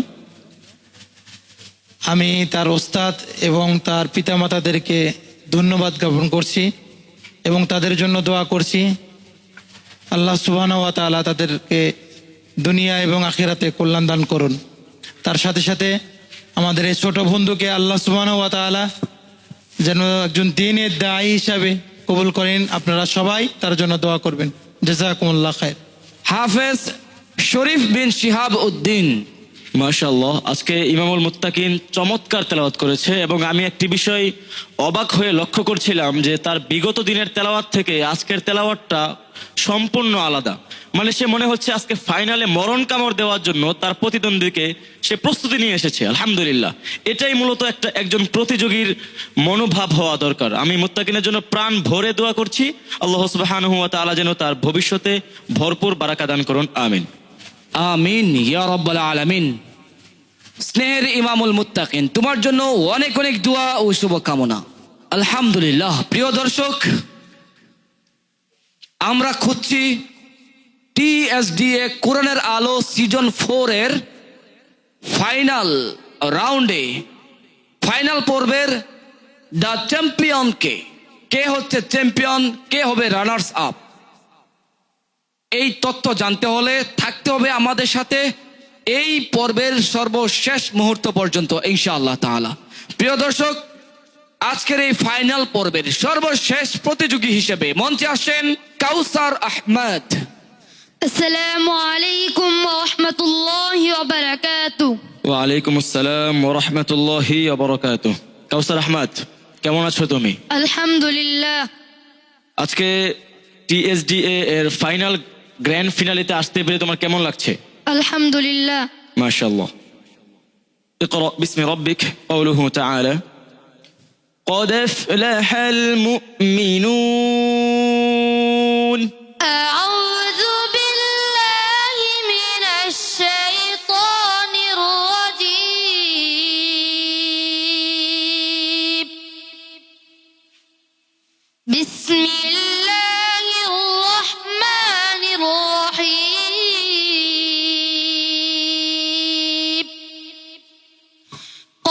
আমি তার ওস্তাদ এবং তার পিতামাতাদেরকে ধন্যবাদ জ্ঞাপন করছি এবং তাদের জন্য দোয়া করছি। আল্লাহ সুবহানাহু ওয়া তাআলা তাদেরকে দুনিয়া এবং আখিরাতে কল্যাণ দান করুন। তার সাথে সাথে আমাদের এই ছোট বন্ধুকে আল্লাহ সুবহানাহু ওয়া তাআলা যেন একজন দ্বীনের দায়ী হিসাবে কবুল করেন। আপনারা সবাই তার জন্য দোয়া করবেন। জাযাকুমুল্লাহ খায়র। হাফেজ শরীফ বিন শিহাব উদ্দিন। মাশাআল্লাহ, আজকে ইমামুল মুত্তাকিন চমৎকার তেলাওয়াত করেছে এবং আমি একটি বিষয় অবাক হয়ে লক্ষ্য করছিলাম যে তার বিগত দিনের তেলাওয়াত থেকে আজকের তেলাওয়াতটা সম্পূর্ণ আলাদা। মানে সে মনে হচ্ছে আজকে ফাইনালে মরণ কামড় দেওয়ার জন্য তার প্রতিদ্বন্দ্বীকে সে প্রস্তুতি নিয়ে এসেছে। আলহামদুলিল্লাহ, এটাই মূলত একজন প্রতিযোগীর মনোভাব হওয়া দরকার। আমি মুত্তাকিনের জন্য প্রাণ ভরে দোয়া করছি, আল্লাহ সুবহানাহু ওয়া তাআলা যেন তার ভবিষ্যতে ভরপুর বারাকা দান করুন। আমিন আমিন ইয়া রাব্বাল আলামিন। স্নেহের ইমামুল মুত্তাকিন, তোমার জন্য অনেক অনেক দোয়া ও শুভকামনা। আলহামদুলিল্লাহ। প্রিয় দর্শক, আমরা খুঁজছি টিএসডিএ কোরআনের আলো সিজন 4 এর ফাইনাল রাউন্ডে, ফাইনাল পর্বের দ্য চ্যাম্পিয়নকে। কে হচ্ছে চ্যাম্পিয়ন, কে হবে রানার্স আপ, এই তথ্য জানতে হলে থাকতে হবে আমাদের সাথে এই পর্বের সর্বশেষ মুহূর্ত পর্যন্ত ইনশাআল্লাহ তাআলা। প্রিয় দর্শক, আজকের এই ফাইনাল পর্বের সর্বশেষ প্রতিযোগী হিসেবে মঞ্চে আসেন কাউসার আহমেদ। আসসালামু আলাইকুম ওয়া রাহমাতুল্লাহি ওয়া বারাকাতুহু। ওয়া আলাইকুম আসসালাম ওয়া রাহমাতুল্লাহি ওয়া বারাকাতুহু। কাউসার আহমেদ, কেমন আছো তুমি? আলহামদুলিল্লাহ। আজকে টিএসডিএ এর ফাইনাল গ্র্যান্ড ফিনালেতে আসতে পেরে তোমার কেমন লাগছে? আলহামদুলিল্লাহ। মাশাআল্লাহ। اقرأ باسم ربك قوله تعالى قد أفلح المؤمنون. أعوذ بالله من الشيطان الرجيم. بسم الله الرحمن الرحيم.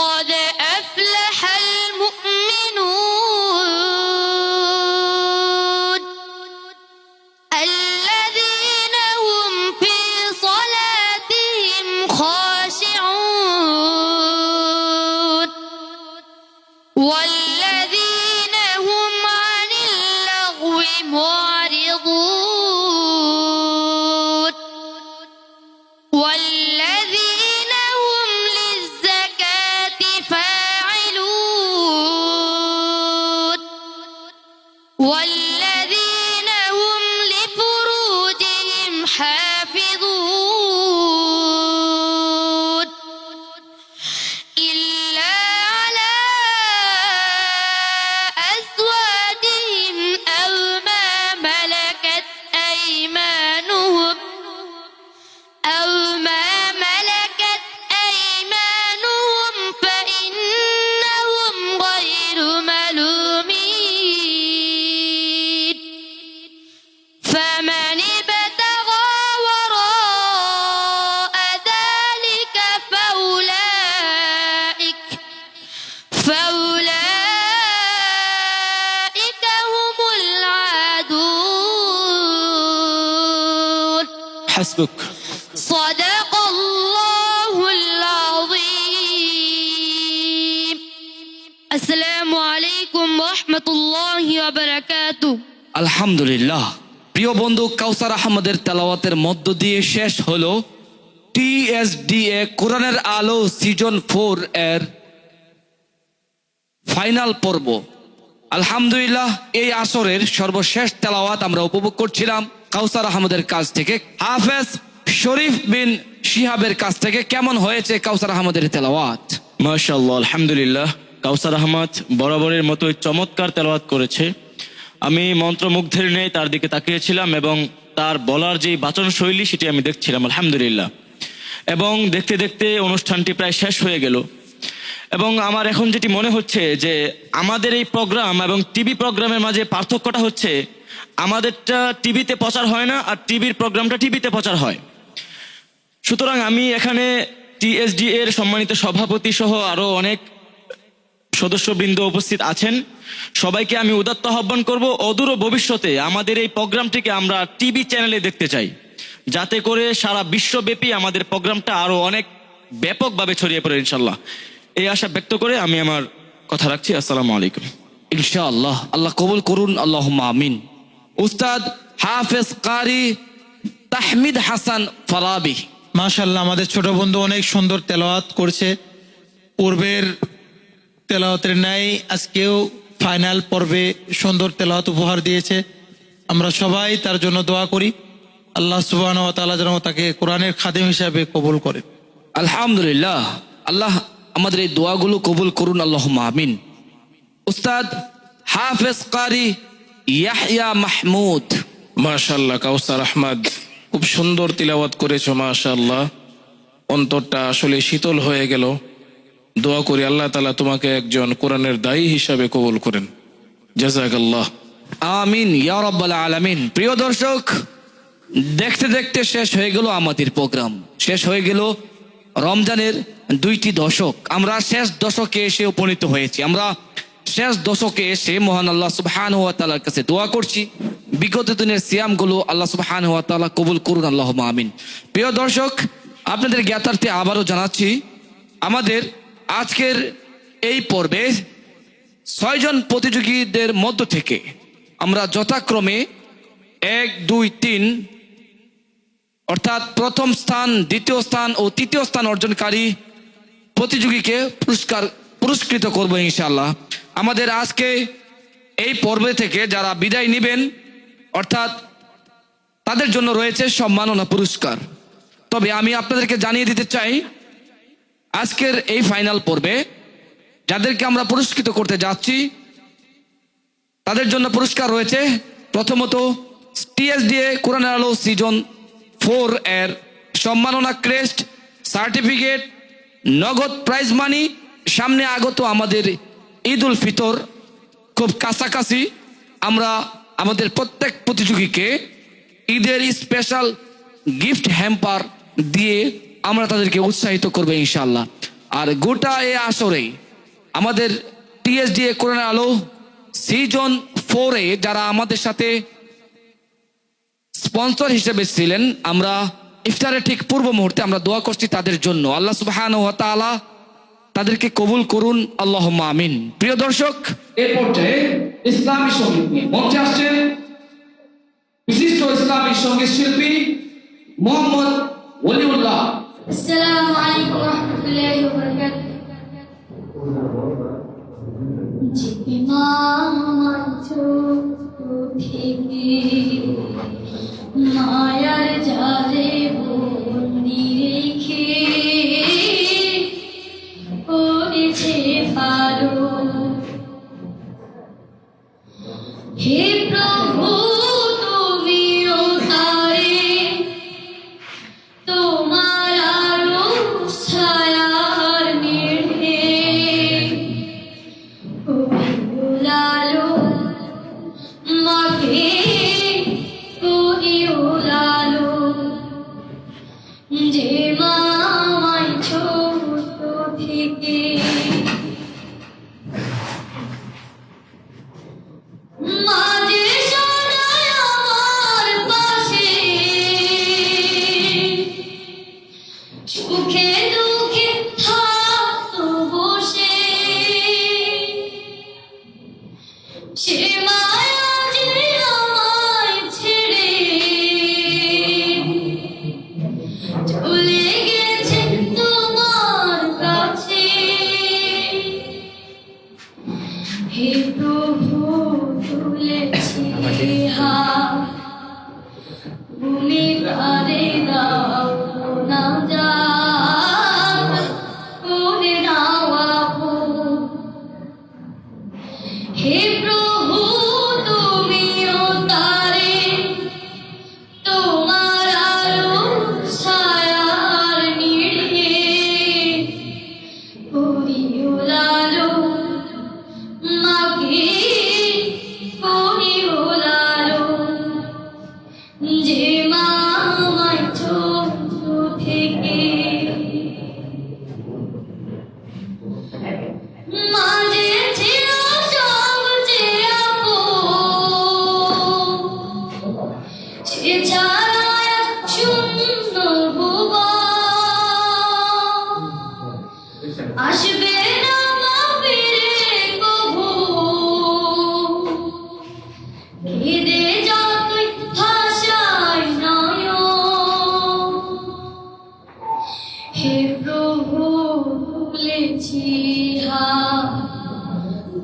قد أفلح المؤمنون হাসবুক। صدق الله العظيم. السلام عليكم ورحمة الله وبركاته. আলহামদুলিল্লাহ। প্রিয় বন্ধু, কাউসার আহমদের তেলাওয়াতের মধ্য দিয়ে শেষ হলো TSDA কোরআনের আলো সিজন 4 এর ফাইনাল পর্ব। আলহামদুলিল্লাহ, এই আসরের সর্বশেষ তেলাওয়াত আমরা উপভোগ করছিলাম কাউসার আহমদের কাছ থেকে। হাফেজ শরীফ বিন শিহাবের কাছ থেকে কেমন হয়েছে কাউসার আহমদের তেলাওয়াত? মাশাআল্লাহ, আলহামদুলিল্লাহ। কাউসার আহমদ বরাবরের মতোই চমৎকার তেলাওয়াত করেছে। আমি মন্ত্রমুগ্ধের নেই তার দিকে তাকিয়েছিলাম এবং তার বলার যে বাচন শৈলী সেটি আমি দেখছিলাম, আলহামদুলিল্লাহ। এবং দেখতে দেখতে অনুষ্ঠানটি প্রায় শেষ হয়ে গেল। এবং আমার এখন যেটি মনে হচ্ছে যে আমাদের এই প্রোগ্রাম এবং টিভি প্রোগ্রামের মাঝে পার্থক্যটা হচ্ছে আমাদেরটা টিভিতে প্রচার হয় না, আর টিভির প্রোগ্রামটা টিভিতে প্রচার হয়। সুতরাং আমি এখানে TSDA এর সম্মানিত সভাপতি সহ আরো অনেক সদস্যবৃন্দ উপস্থিত আছেন, সবাইকে আমি উদাত্ত আহ্বান করব অদূর ভবিষ্যতে আমাদের এই প্রোগ্রামটিকে আমরা টিভি চ্যানেলে দেখতে চাই, যাতে করে সারা বিশ্বব্যাপী আমাদের প্রোগ্রামটা আরো অনেক ব্যাপকভাবে ছড়িয়ে পড়ে ইনশাল্লাহ। এই আশা ব্যক্ত করে আমি আমার কথা রাখছি। আসসালামু আলাইকুম। ইনশাআল্লাহ, আল্লাহ কবুল করুন, আল্লাহুম্মা আমিন। উস্তাদ হাফেজ কারি তাহমিদ হাসান ফারাবি। মাশাআল্লাহ, আমাদের ছোট বন্ধু অনেক সুন্দর তেলাওয়াত করছে। পূর্বের তেলাওয়াতের ন্যায় আজকেও ফাইনাল পর্বে সুন্দর তেলাওয়াত উপহার দিয়েছে। আমরা সবাই তার জন্য দোয়া করি, আল্লাহ সুবহানাহু ওয়া তাআলা যেন তাকে কোরআনের খাদেম হিসাবে কবুল করে। আলহামদুলিল্লাহ, আল্লাহ আমাদের এই দোয়াগুলো কবুল করুন, আল্লাহুম্মা আমিন। উস্তাদ হাফেজ কারি ইয়াহইয়া মাহমুদ। মাশাআল্লাহ, কাউসার আহমদ খুব সুন্দর তিলাওয়াত করেছো, মাশাআল্লাহ। অন্তরটা আসলে শীতল হয়ে গেল। দোয়া করি আল্লাহ তাআলা তোমাকে একজন কোরআনের দায়ী হিসাবে কবুল করেন। জাযাকাল্লাহ। আমিন ইয়া রাব্বাল আলামিন। প্রিয় দর্শক, দেখতে দেখতে শেষ হয়ে গেল আমাদের প্রোগ্রাম, শেষ হয়ে গেল রমজানের 2টি দশক। আমরা শেষ দশকে এসে উপনীত হয়েছি। আমরা শেষ দশকে এসে মহান আল্লাহ সুবহানাহু ওয়া তাআলার কাছে দোয়া করছি বিগত দিনের সিয়ামগুলো আল্লাহ সুবহানাহু ওয়া তাআলা কবুল করুন, আল্লাহুম্মা আমিন। প্রিয় দর্শক, আপনাদের জ্ঞাতার্থে আবারও জানাচ্ছি আমাদের আজকের এই পর্বে 6 জন প্রতিযোগীদের মধ্য থেকে আমরা যথাক্রমে 1, 2, 3 অর্থাৎ প্রথম স্থান, দ্বিতীয় স্থান ও তৃতীয় স্থান অর্জনকারী প্রতিযোগীকে পুরস্কৃত করব ইনশাআল্লাহ। আমাদের আজকে এই পর্বে থেকে যারা বিদায় নেবেন অর্থাৎ তাদের জন্য রয়েছে সম্মাননা পুরস্কার। তবে আমি আপনাদেরকে জানিয়ে দিতে চাই আজকের এই ফাইনাল পর্বে যাদেরকে আমরা পুরস্কৃত করতে যাচ্ছি তাদের জন্য পুরস্কার রয়েছে প্রথমত TSDA কোরআনের আলো সিজন 4 এর সম্মাননা ক্রেস্ট, সার্টিফিকেট, নগদ প্রাইজ মানি। সামনে আগত আমাদের ঈদ উল ফিতর খুব কাছাকাছি, আমরা আমাদের প্রত্যেক প্রতিযোগীকে ঈদের স্পেশাল গিফট হ্যাম্পার দিয়ে আমরা তাদেরকে উৎসাহিত করবো ইনশাআল্লাহ। আর গোটা এই আসরে আমাদের TSDA কোরআনের আলো সিজন 4 এ যারা আমাদের সাথে স্পন্সর হিসেবে ছিলেন, আমরা ইফতারের ঠিক পূর্ব মুহূর্তে আমরা দোয়া করছি তাদের জন্য, আল্লাহ সুবহানাহু ওয়া তাআলা তাদেরকে কবুল করুন, আল্লাহুম্মা আমিন। প্রিয় দর্শক, এই পর্যায়ে ইসলামী সঙ্গীত নিয়ে মঞ্চে আসছেন বিশিষ্ট ইসলামী সঙ্গীত শিল্পী মোহাম্মদ ওলিউল্লাহ। السلام عليكم ورحمة الله وبركاته. মায়ার জালে বন্দি রেখে করেছে পালো, হে প্রভু তুমিও তারে তোমার আলো ছায়ার নির্ভে লাল আসবে না মা ফিরে কভু, কেঁদে যতই ভাষায় নয়ন। হে প্রভু তুলেছি হাত,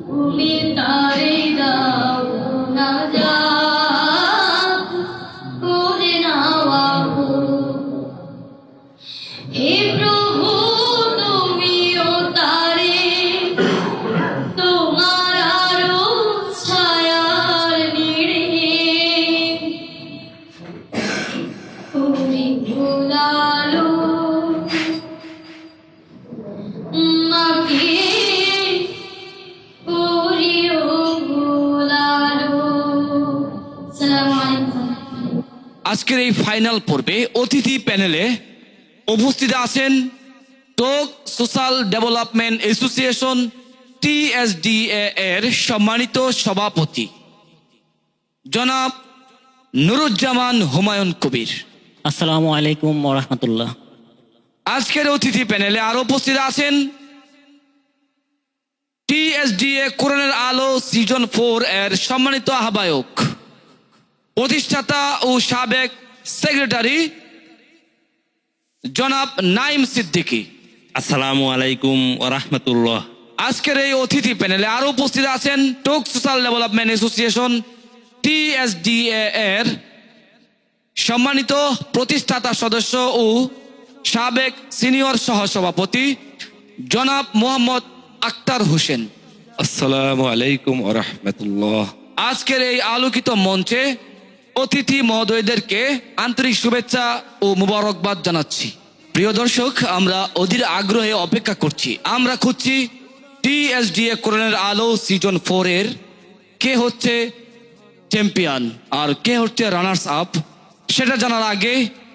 তুমি তারে দাও না যা করে নাওয়া গো। হে প্রভু তুমিও তারে তোমার আরো ছায়ার নিড়ে করি ভোলালো মাকে করিও ভোলালো। আসসালামু আলাইকুম। আজকের এই ফাইনাল পর্বে অতিথি প্যানেলে উপস্থিত আছেন টোক সোশ্যাল ডেভেলপমেন্ট অ্যাসোসিয়েশন TSDA এর সম্মানিত সভাপতি জনাব নুরুজ্জামান হুমায়ুন কবির। আসসালামু আলাইকুম রহমতুল্লাহ। আজকের অতিথি প্যানেলে আরো উপস্থিত আছেন TSDA কোরআনের আলো সিজন 4 এর সম্মানিত আহ্বায়ক, প্রতিষ্ঠাতা ও সাবেক সেক্রেটারি জনাব নাইম সিদ্দিকী। আসসালামু আলাইকুম রহমতুল্লাহ। আজকের এই অতিথি প্যানেলে আরো উপস্থিত আছেন টোক সোশ্যাল ডেভেলপমেন্ট অ্যাসোসিয়েশন TSDA এর সম্মানিত প্রতিষ্ঠাতা সদস্য ও সাবেক সিনিয়র সহসভাপতি জনাব মোহাম্মদ আক্তার হোসেন। আসসালামু আলাইকুম রহমতুল্লাহ। আজকের এই আলোকিত মঞ্চে অতিথি মহোদয়দেরকে আন্তরিক শুভেচ্ছা ও মুবারকবাদ জানাচ্ছি। প্রিয় দর্শক, আমরা অধীর আগ্রহে অপেক্ষা করছি। আমরা খুঁজছি TSDA কোরআনের আলো সিজন 4 এর কে হচ্ছে চ্যাম্পিয়ন আর কে হচ্ছে রানার্স আপ। সেটা জানার আগে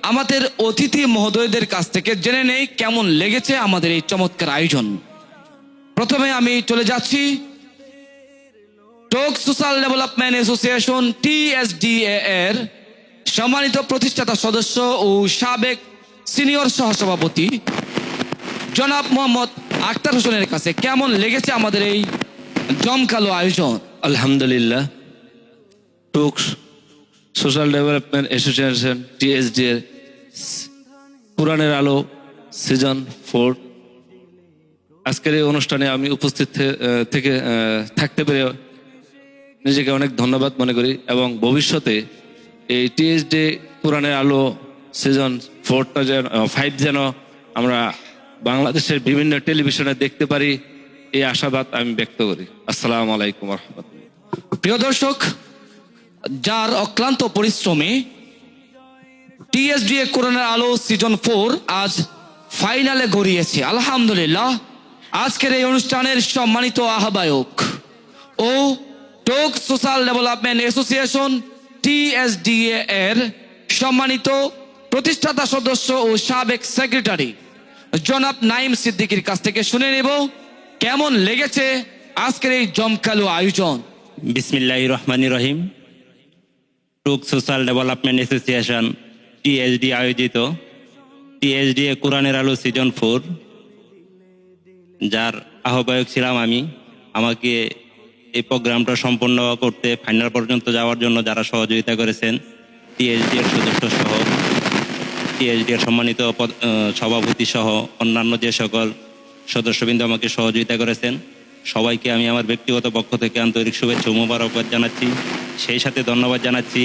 আমাদের অতিথি মহোদয়দের কাছ থেকে জেনে নেই কেমন লেগেছে আমাদের এই চমৎকার আয়োজন। প্রথমে আমি চলে যাচ্ছি টোক সোশ্যাল ডেভেলপমেন্ট অ্যাসোসিয়েশন TSDA এর সম্মানিত প্রতিষ্ঠাতা সদস্য ও সাবেক সিনিয়র সহসভাপতি জনাব মোহাম্মদ আক্তার হোসেনের কাছে কেমন লেগেছে আমাদের এই জমকালো আয়োজন। আলহামদুলিল্লাহ, টোক সোশ্যাল ডেভেলপমেন্ট অ্যাসোসিয়েশন TSDA কোরআনের আলো সিজন 4 আজকের এই অনুষ্ঠানে আমি উপস্থিত থেকে থাকতে পেরে নিজেকে অনেক ধন্যবাদ মনে করি এবং ভবিষ্যতে এই TSDA কোরআনের আলো সিজন 5 যেন আমরা বাংলাদেশের বিভিন্ন টেলিভিশনে দেখতে পারি, এই আশাবাদ আমি ব্যক্ত করি। আসসালামু আলাইকুম রহমতুল্লাহ। প্রিয় দর্শক, যার অক্লান্ত পরিশ্রমে TSDA কোরআনের আলো সিজন 4 আজ ফাইনালে গড়িয়েছে। আলহামদুলিল্লাহ, আজকের এই অনুষ্ঠানের সম্মানিত আহ্বায়ক ও টোক সোশ্যাল ডেভেলপমেন্ট অ্যাসোসিয়েশন TSDA এর সম্মানিত প্রতিষ্ঠাতা সদস্য ও সাবেক সেক্রেটারি জনাব নাইম সিদ্দিকীর কাছ থেকে শুনে নেব কেমন লেগেছে আজকের এই জমকালো আয়োজন। বিসমিল্লাহির রহমানির রহিম। টোক সোশ্যাল ডেভেলপমেন্ট অ্যাসোসিয়েশন TSDA আয়োজিত TSDA কোরআনের আলো সিজন 4, যার আহ্বায়ক ছিলাম আমি, আমাকে এই প্রোগ্রামটা সম্পন্ন করতে ফাইনাল পর্যন্ত যাওয়ার জন্য যারা সহযোগিতা করেছেন, TSDA এর সদস্য সহ TSDA এর সম্মানিত সভাপতি সহ অন্যান্য যে সকল সদস্যবৃন্দ আমাকে সহযোগিতা করেছেন, সবাইকে আমি আমার ব্যক্তিগত পক্ষ থেকে আন্তরিক শুভেচ্ছা ও মোবারকবাদ জানাচ্ছি। সেই সাথে ধন্যবাদ জানাচ্ছি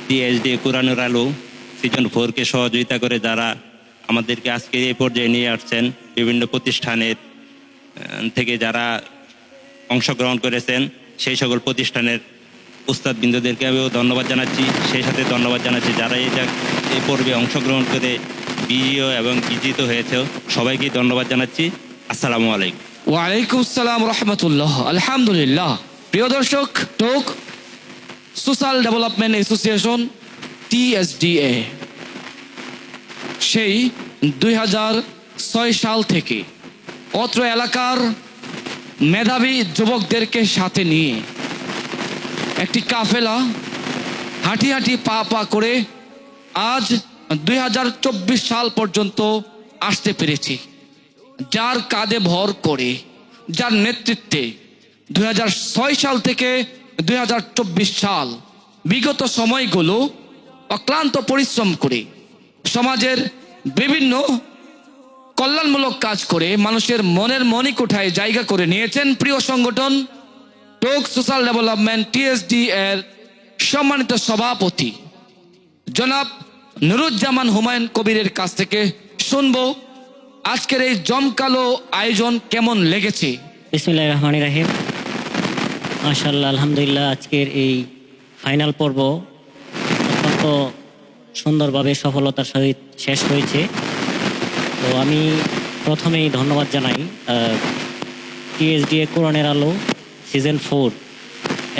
TSDA কোরআনের আলো সিজন 4কে সহযোগিতা করে যারা আমাদেরকে আজকে এই পর্যায়ে নিয়ে আসছেন, বিভিন্ন প্রতিষ্ঠানের থেকে যারা অংশগ্রহণ করেছেন সেই সকল প্রতিষ্ঠানের উস্তাদবৃন্দদেরকে আমিও ধন্যবাদ জানাচ্ছি। সেই সাথে ধন্যবাদ জানাচ্ছি যারা এই পর্বে অংশগ্রহণ করে বিজয়ী এবং বিজিত হয়েছে, সবাইকেই ধন্যবাদ জানাচ্ছি। আসসালামু আলাইকুম। ওয়ালাইকুম আসসালাম রহমতুল্লাহ। আলহামদুলিল্লাহ, প্রিয় দর্শক, টোক সোশ্যাল ডেভেলপমেন্ট অ্যাসোসিয়েশন TSDA সেই 2006 সাল থেকে অত্র এলাকার মেধাবী যুবকদেরকে সাথে নিয়ে একটি কাফেলা হাঁটি হাঁটি পা পা করে আজ 2024 সাল পর্যন্ত আসতে পেরেছি। যার কাঁধে ভর করে, যার নেতৃত্বে 2006 সাল থেকে 2024 সাল বিগত সময়গুলো অক্লান্ত পরিশ্রম করে সমাজের বিভিন্ন কল্যাণমূলক কাজ করে মানুষের মনের মণিকোঠায় জায়গা করে নিয়েছেন প্রিয় সংগঠন টোক সোশ্যাল ডেভেলপমেন্ট TSD এর সম্মানিত সভাপতি জনাব নুরুজ্জামান হুমায়ুন কবিরের কাছ থেকে শুনবো আজকের এই জমকালো আয়োজন কেমন লেগেছে। বিসমিল্লাহির রহমানির রহিম। মাশাআল্লাহ, আলহামদুলিল্লাহ, আজকের এই ফাইনাল পর্ব অত্যন্ত সুন্দরভাবে সফলতার সহিত শেষ হয়েছে। তো আমি প্রথমেই ধন্যবাদ জানাই TSDA কোরআনের আলো সিজন 4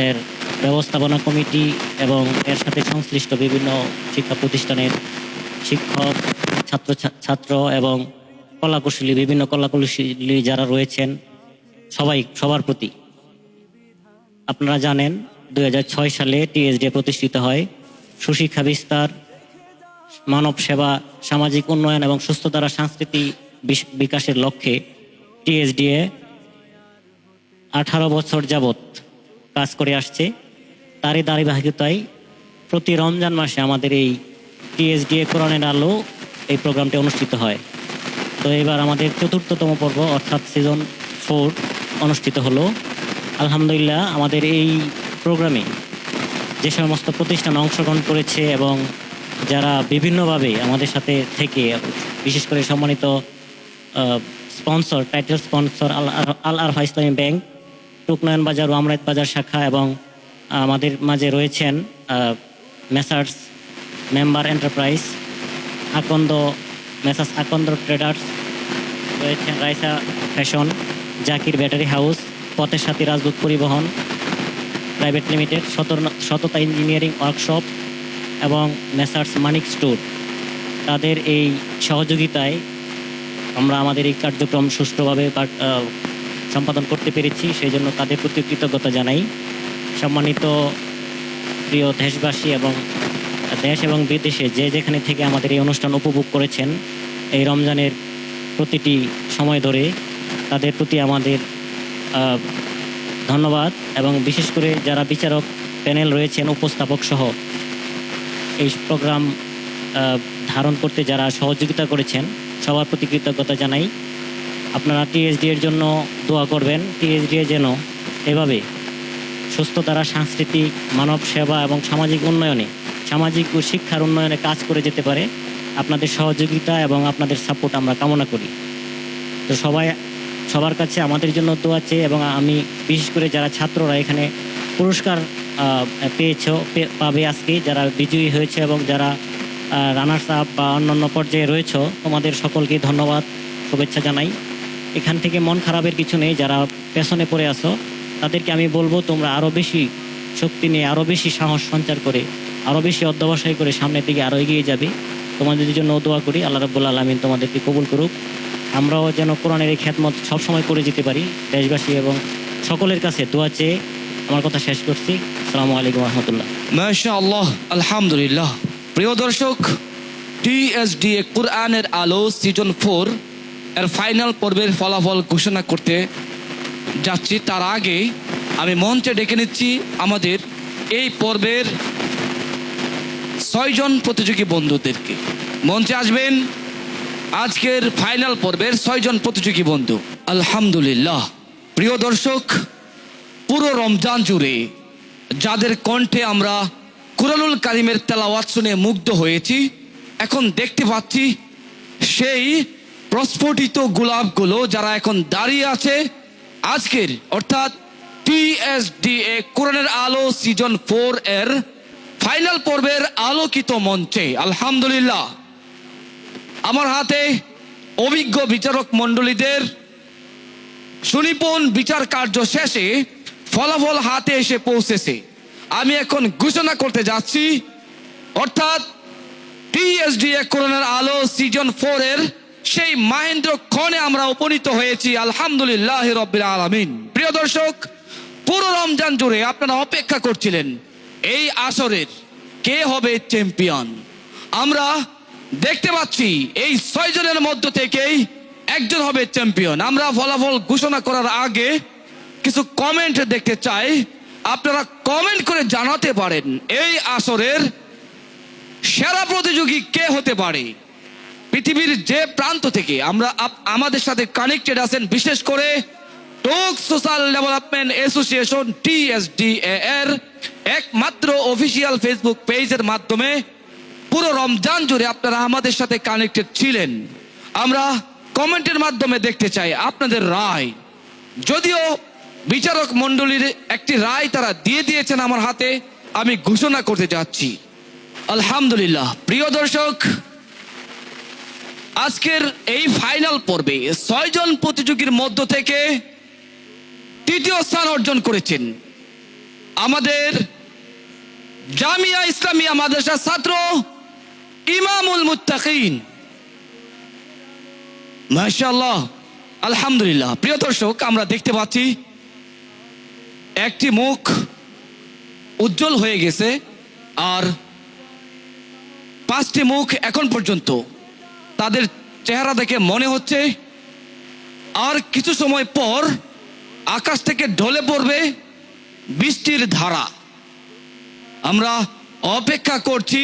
এর ব্যবস্থাপনা কমিটি এবং এর সাথে সংশ্লিষ্ট বিভিন্ন শিক্ষা প্রতিষ্ঠানের শিক্ষক, ছাত্র এবং কলাকুশলী, বিভিন্ন কলাকুশলী যারা রয়েছেন সবার প্রতি। আপনারা জানেন 2006 সালে TSDA প্রতিষ্ঠিত হয়। সুশিক্ষা বিস্তার, মানব সেবা, সামাজিক উন্নয়ন এবং সুস্থতার সংস্কৃতি বিকাশের লক্ষ্যে TSDA 18 বছর যাবৎ কাজ করে আসছে। তারই ধারাবাহিকতায় প্রতি রমজান মাসে আমাদের এই TSDA কোরআনের আলো এই প্রোগ্রামটি অনুষ্ঠিত হয়। তো এবার আমাদের 4তম পর্ব অর্থাৎ সিজন 4 অনুষ্ঠিত হলো। আলহামদুলিল্লাহ, আমাদের এই প্রোগ্রামে যে সমস্ত প্রতিষ্ঠান অংশগ্রহণ করেছে এবং যারা বিভিন্নভাবে আমাদের সাথে থেকে, বিশেষ করে সম্মানিত স্পন্সর, টাইটেল স্পন্সর আল আরফা ইসলামী ব্যাংক, টুকনয়ন বাজার ও আমরাত বাজার শাখা, এবং আমাদের মাঝে রয়েছেন মেসার্স মেম্বার এন্টারপ্রাইজ, মেসার্স আকন্দ ট্রেডার্স, রয়েছেন Raisa fashion, Zakir battery house, পথের সাথী রাজদূত পরিবহন প্রাইভেট লিমিটেড, সততা ইঞ্জিনিয়ারিং ওয়ার্কশপ এবং মেসার্স মানিক স্টোর। তাদের এই সহযোগিতায় আমরা আমাদের এই কার্যক্রম সুষ্ঠুভাবে সম্পাদন করতে পেরেছি, সেই জন্য তাদের প্রতি কৃতজ্ঞতা জানাই। সম্মানিত প্রিয় দেশবাসী এবং দেশ এবং বিদেশে যে যেখানে থেকে আমাদের এই অনুষ্ঠান উপভোগ করেছেন এই রমজানের প্রতিটি সময় ধরে, তাদের প্রতি আমাদের ধন্যবাদ। এবং বিশেষ করে যারা বিচারক প্যানেল রয়েছেন, উপস্থাপক সহ এই প্রোগ্রাম ধারণ করতে যারা সহযোগিতা করেছেন, সবার প্রতি কৃতজ্ঞতা জানাই। আপনারা TSDA এর জন্য দোয়া করবেন। TSDA যেন এভাবে সুস্থতারা, সাংস্কৃতিক, মানব সেবা এবং সামাজিক উন্নয়নে, সামাজিক ও শিক্ষার উন্নয়নে কাজ করে যেতে পারে। আপনাদের সহযোগিতা এবং আপনাদের সাপোর্ট আমরা কামনা করি। তো সবার কাছে আমাদের জন্য দোয়া চেয়ে, এবং আমি বিশেষ করে যারা ছাত্ররা এখানে পুরস্কার পাবে আজকে, যারা বিজয়ী হয়েছে এবং যারা রানার্স আপ বা অন্যান্য পর্যায়ে রয়েছে, তোমাদের সকলকে ধন্যবাদ, শুভেচ্ছা জানাই। এখান থেকে মন খারাপের কিছু নেই। যারা পেছনে পড়ে আসো তাদেরকে আমি বলবো, তোমরা আরও বেশি শক্তি নিয়ে, আরও বেশি সাহস সঞ্চার করে, আরও বেশি অধ্যবসায় করে সামনের দিকে আরও এগিয়ে যাবে। তোমাদের জন্য দোয়া করি, আল্লাহ রাব্বুল আলামিন তোমাদেরকে কবুল করুক। আমরাও যেন কোরআনের এই খেদমত সবসময় করে যেতে পারি। দেশবাসী এবং সকলের কাছে দোয়া চেয়ে আমার কথা শেষ করছি। আসসালামু আলাইকুম রহমতুল্লাহ। মাশাআল্লাহ, আলহামদুলিল্লাহ। প্রিয় দর্শক, TSDA কোরআনের আলো সিজন 4 এর ফাইনাল পর্বের ফলাফল ঘোষণা করতে যাচ্ছি। তার আগে আমি মঞ্চে ডেকে নিচ্ছি আমাদের এই পর্বের 6 জন প্রতিযোগী বন্ধুদেরকে। মঞ্চে আসবেন আজকের ফাইনাল পর্বের 6 জন প্রতিযোগী বন্ধু। আলহামদুলিল্লাহ। প্রিয় দর্শক, পুরো রমজান জুড়ে যাদের কণ্ঠে আমরা কুরআনুল কারীমের তেলাওয়াত শুনে মুগ্ধ হয়েছি, এখন দেখতে পাচ্ছি সেই প্রস্ফুটিত গোলাপগুলো যারা এখন দাঁড়িয়ে আছে আজকের অর্থাৎ TSDA কোরআনের আলো সিজন 4 এর ফাইনাল পর্বের আলোকিত মঞ্চে। আলহামদুলিল্লাহ, আমার হাতে অভিজ্ঞ বিচারক মণ্ডলীদের সুনিপুণ বিচার কার্য শেষে ফলাফল হাতে এসে পৌঁছেছে। আমি এখন ঘোষণা করতে যাচ্ছি, অর্থাৎ TSDA কোরআনের আলো সিজন 4 এর সেই মাহেন্দ্র ক্ষণে আমরা উপনীত হয়েছি। আলহামদুলিল্লাহ রাব্বিল আলামিন। প্রিয় দর্শক, পুরো রমজান জুড়ে আপনারা অপেক্ষা করছিলেন এই আসরের কে হবে চ্যাম্পিয়ন। আমরা দেখতে পাচ্ছি এই 6 জনের মধ্য থেকেই একজন হবে চ্যাম্পিয়ন। আমরা ফলাফল ঘোষণা করার আগে কিছু কমেন্ট দেখতে চাই। আপনারা কমেন্ট করে জানাতে পারেন এই আসরের সেরা প্রতিযোগী কে হতে পারে। পৃথিবীর যে প্রান্ত থেকে আমরা আমাদের সাথে কানেক্টেড আছেন, বিশেষ করে টুক সোশ্যাল ডেভেলপমেন্ট অ্যাসোসিয়েশন TSDA এর একমাত্র অফিসিয়াল ফেসবুক পেজের মাধ্যমে পুরো রমজান জুড়ে আপনারা আমাদের সাথে কানেক্টেড ছিলেন। আমরা কমেন্টের মাধ্যমে দেখতে চাই আপনাদের রায়। যদিও বিচারক মণ্ডলীর একটি রায় তারা দিয়ে দিয়েছেন আমার হাতে, আমি ঘোষণা করতে যাচ্ছি। আলহামদুলিল্লাহ। প্রিয় দর্শক, আজকের এই ফাইনাল পর্বে 6 জন প্রতিযোগীর মধ্য থেকে তৃতীয় স্থান অর্জন করেছেন আমাদের জামিয়া ইসলামিয়া মাদ্রাসার ছাত্র ইমামুল মুত্তাকিন। মাশাআল্লাহ, আলহামদুলিল্লাহ। প্রিয় দর্শক, আমরা দেখতে পাচ্ছি একটি মুখ উজ্জ্বল হয়ে গেছে, আর 5টি মুখ এখন পর্যন্ত তাদের চেহারা দেখে মনে হচ্ছে আর কিছু সময় পর আকাশ থেকে ঢলে পড়বে বৃষ্টির ধারা। আমরা অপেক্ষা করছি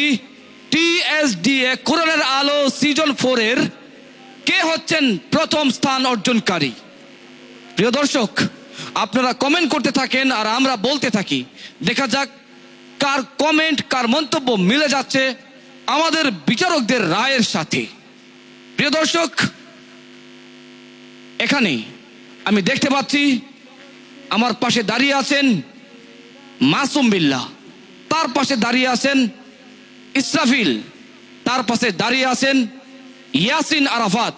TSDA কোরআনের আলো সিজন 4 এর কে হচ্ছেন প্রথম স্থান অর্জনকারী। প্রিয় দর্শক, আপনারা কমেন্ট করতে থাকেন আর আমরা বলতে থাকি, দেখা যাক কার কমেন্ট, কার মন্তব্য মিলে যাচ্ছে আমাদের বিচারকদের রায়ের সাথে। প্রিয় দর্শক, এখানে আমি দেখতে পাচ্ছি আমার পাশে দাঁড়িয়ে আছেন মাসুম বিল্লাহ, তার পাশে দাঁড়িয়ে আছেন ইসরাফিল, তার পাশে দাঁড়িয়ে আছেন ইয়াসিন আরাফাত।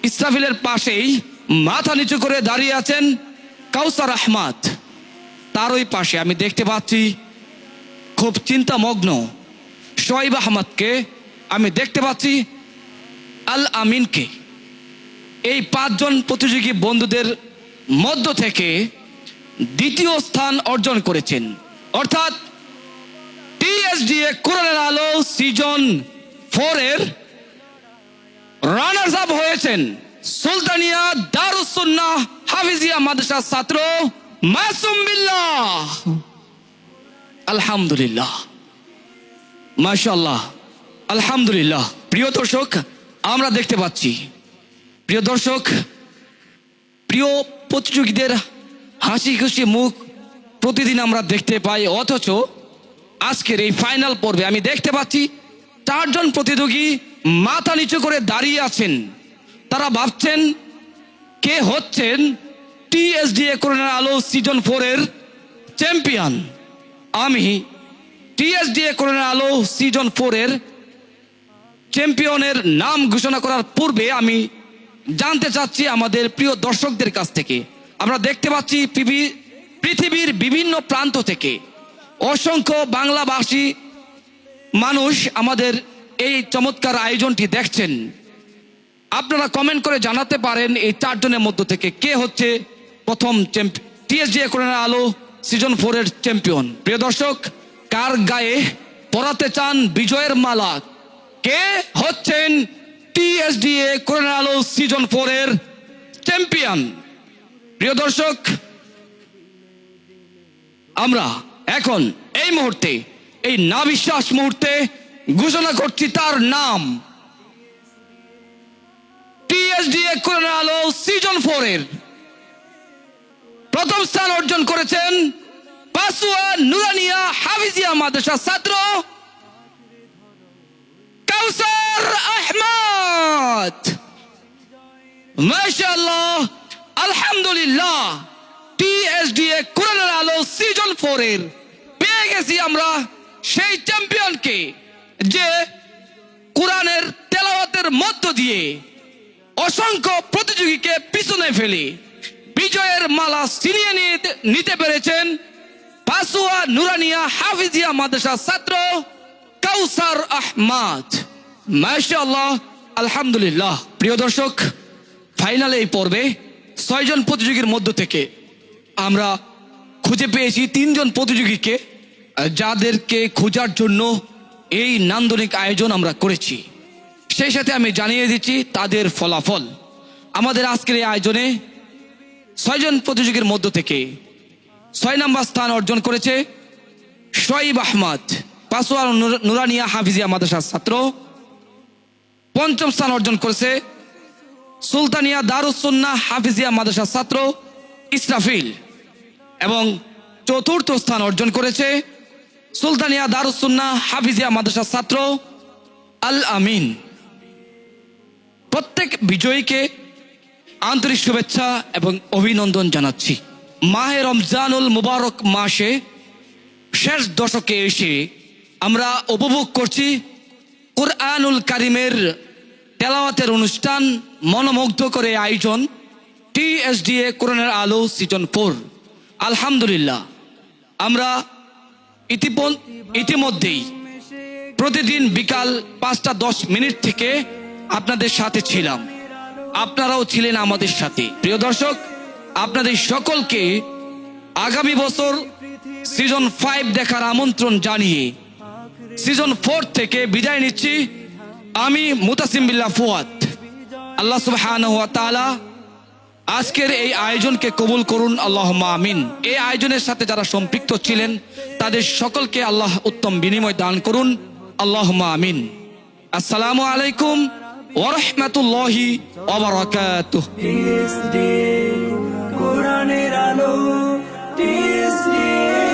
ইসরাফিলের পাশেই মাথা নিচু করে দাঁড়িয়ে আছেন কাউসার আহমদ। তার ওই পাশে আমি দেখতে পাচ্ছি খুব চিন্তামগ্ন শোয়েব আহমদকে, আমি দেখতে পাচ্ছি আল আমিনকে। এই 5 জন প্রতিযোগী বন্ধুদের মধ্য থেকে দ্বিতীয় স্থান অর্জন করেছেন, অর্থাৎ TSDA কোরআনের আলো সিজন 4 এর রানার্স আপ হয়েছেন সুলতানিয়া দারুস সুন্নাহ হাফিজিয়া মাদ্রাসার ছাত্র মাসুম বিল্লাহ। আলহামদুলিল্লাহ, মাশাআল্লাহ, আলহামদুলিল্লাহ। প্রিয় দর্শক, আমরা দেখতে পাচ্ছি, প্রিয় দর্শক, প্রিয় প্রতিযোগীদের হাসি খুশি মুখ প্রতিদিন আমরা দেখতে পাই, অথচ আজকের এই ফাইনাল পর্বে আমি দেখতে পাচ্ছি 4 জন প্রতিযোগী মাথা নিচু করে দাঁড়িয়ে আছেন। তারা ভাবছেন কে হচ্ছেন TSDA কোরআনের আলো সিজন 4 এর চ্যাম্পিয়ন। আমি TSDA কোরআনের আলো সিজন 4 এর চ্যাম্পিয়নের নাম ঘোষণা করার পূর্বে আমি জানতে চাচ্ছি আমাদের প্রিয় দর্শকদের কাছ থেকে। আমরা দেখতে পাচ্ছি পৃথিবীর বিভিন্ন প্রান্ত থেকে অসংখ্য বাংলাভাষী মানুষ আমাদের এই চমৎকার আয়োজনটি দেখছেন। আপনারা কমেন্ট করে জানাতে পারেন এই 4 জনের মধ্য থেকে কে হচ্ছে প্রথম TSDA কোরআনের আলো সিজন 4 এর চ্যাম্পিয়ন। প্রিয় দর্শক, কার গায়ে পরাতে চান বিজয়ের মালা? কে হচ্ছেন TSDA কোরআনের আলো সিজন 4 এর চ্যাম্পিয়ন? প্রিয় দর্শক, আমরা এখন এই মুহূর্তে, এই না বিশ্বাস মুহূর্তে ঘোষণা করছি তার নাম। TSDA কোরআনের আলো সিজন 4 এর প্রথম স্থান অর্জন করেছেন পাসুয়া নুরানিয়া হাফিজিয়া মাদ্রাসার ছাত্র কাউসার আহমদ। মাশাআল্লাহ, আলহামদুলিল্লাহ। TSDA কোরআনের আলো সিজন 4 এর পেয়ে গেছি আমরা সেই চ্যাম্পিয়নকে, যে কোরআনের তেলাওয়াতের মধ্য দিয়ে অসংখ্য প্রতিযোগীকে পিছনে ফেলে বিজয়ের মালা ছিনিয়ে নিতে পেরেছেন পাসুয়া নুরানিয়া হাফিজিয়া মাদ্রাসার ছাত্র কাউসার আহমদ। মাশাআল্লাহ, আলহামদুলিল্লাহ। প্রিয় দর্শক, ফাইনালে এই পর্বে 6 জন প্রতিযোগীর মধ্য থেকে আমরা খুঁজে পেয়েছি 3 জন প্রতিযোগীকে, যাদেরকে খোঁজার জন্য এই নান্দনিক আয়োজন আমরা করেছি। সেই সাথে আমি জানিয়ে দিচ্ছি তাদের ফলাফল। আমাদের আজকের এই আয়োজনে 6 জন প্রতিযোগীর মধ্য থেকে 6 নম্বর স্থান অর্জন করেছে শোয়েব আহমদ, পাসোয়ার নুরানিয়া হাফিজিয়া মাদ্রাসার ছাত্র। 5ম স্থান অর্জন করেছে সুলতানিয়া দারুস সুন্নাহ হাফিজিয়া মাদ্রাসার ছাত্র ইসরাফিল, এবং 4র্থ স্থান অর্জন করেছে সুলতানিয়া দারুস সুন্নাহ হাফিজিয়া মাদ্রাসার ছাত্র আল আমিন। প্রত্যেক বিজয়ীকে আন্তরিক শুভেচ্ছা এবং অভিনন্দন জানাচ্ছি। মাহে রমজানুল মুবারক মাসে শেষ দশকে এসে আমরা উপভোগ করছি কুরআনুল কারিমের তেলাওয়াতের অনুষ্ঠান, মনোমুগ্ধ করে আয়োজন TSDA কোরআনের আলো সিজন 4। আলহামদুলিল্লাহ, আমরা ইতিমধ্যেই প্রতিদিন বিকাল 5:10 থেকে আপনাদের সাথে ছিলাম, আপনারাও ছিলেন আমাদের সাথে। প্রিয় দর্শক, আপনাদের সকলকে আগামী বছর সিজন 5 দেখার আমন্ত্রণ জানিয়ে সিজন 4 থেকে বিদায় নিচ্ছি। আমি মুতাসিম বিল্লাহ ফুয়াদ। আল্লাহ সুবহানাহু ওয়া তাআলা আজকের এই আয়োজনকে কবুল করুন, আল্লাহুম্মা আমিন। এই আয়োজনের সাথে যারা সম্পৃক্ত ছিলেন তাদের সকলকে আল্লাহ উত্তম বিনিময় দান করুন, আল্লাহুম্মা আমিন। আসসালামু আলাইকুম ওয়া রাহমাতুল্লাহি ওয়া বারাকাতুহু। TSDA কোরআনের আলো, TSDA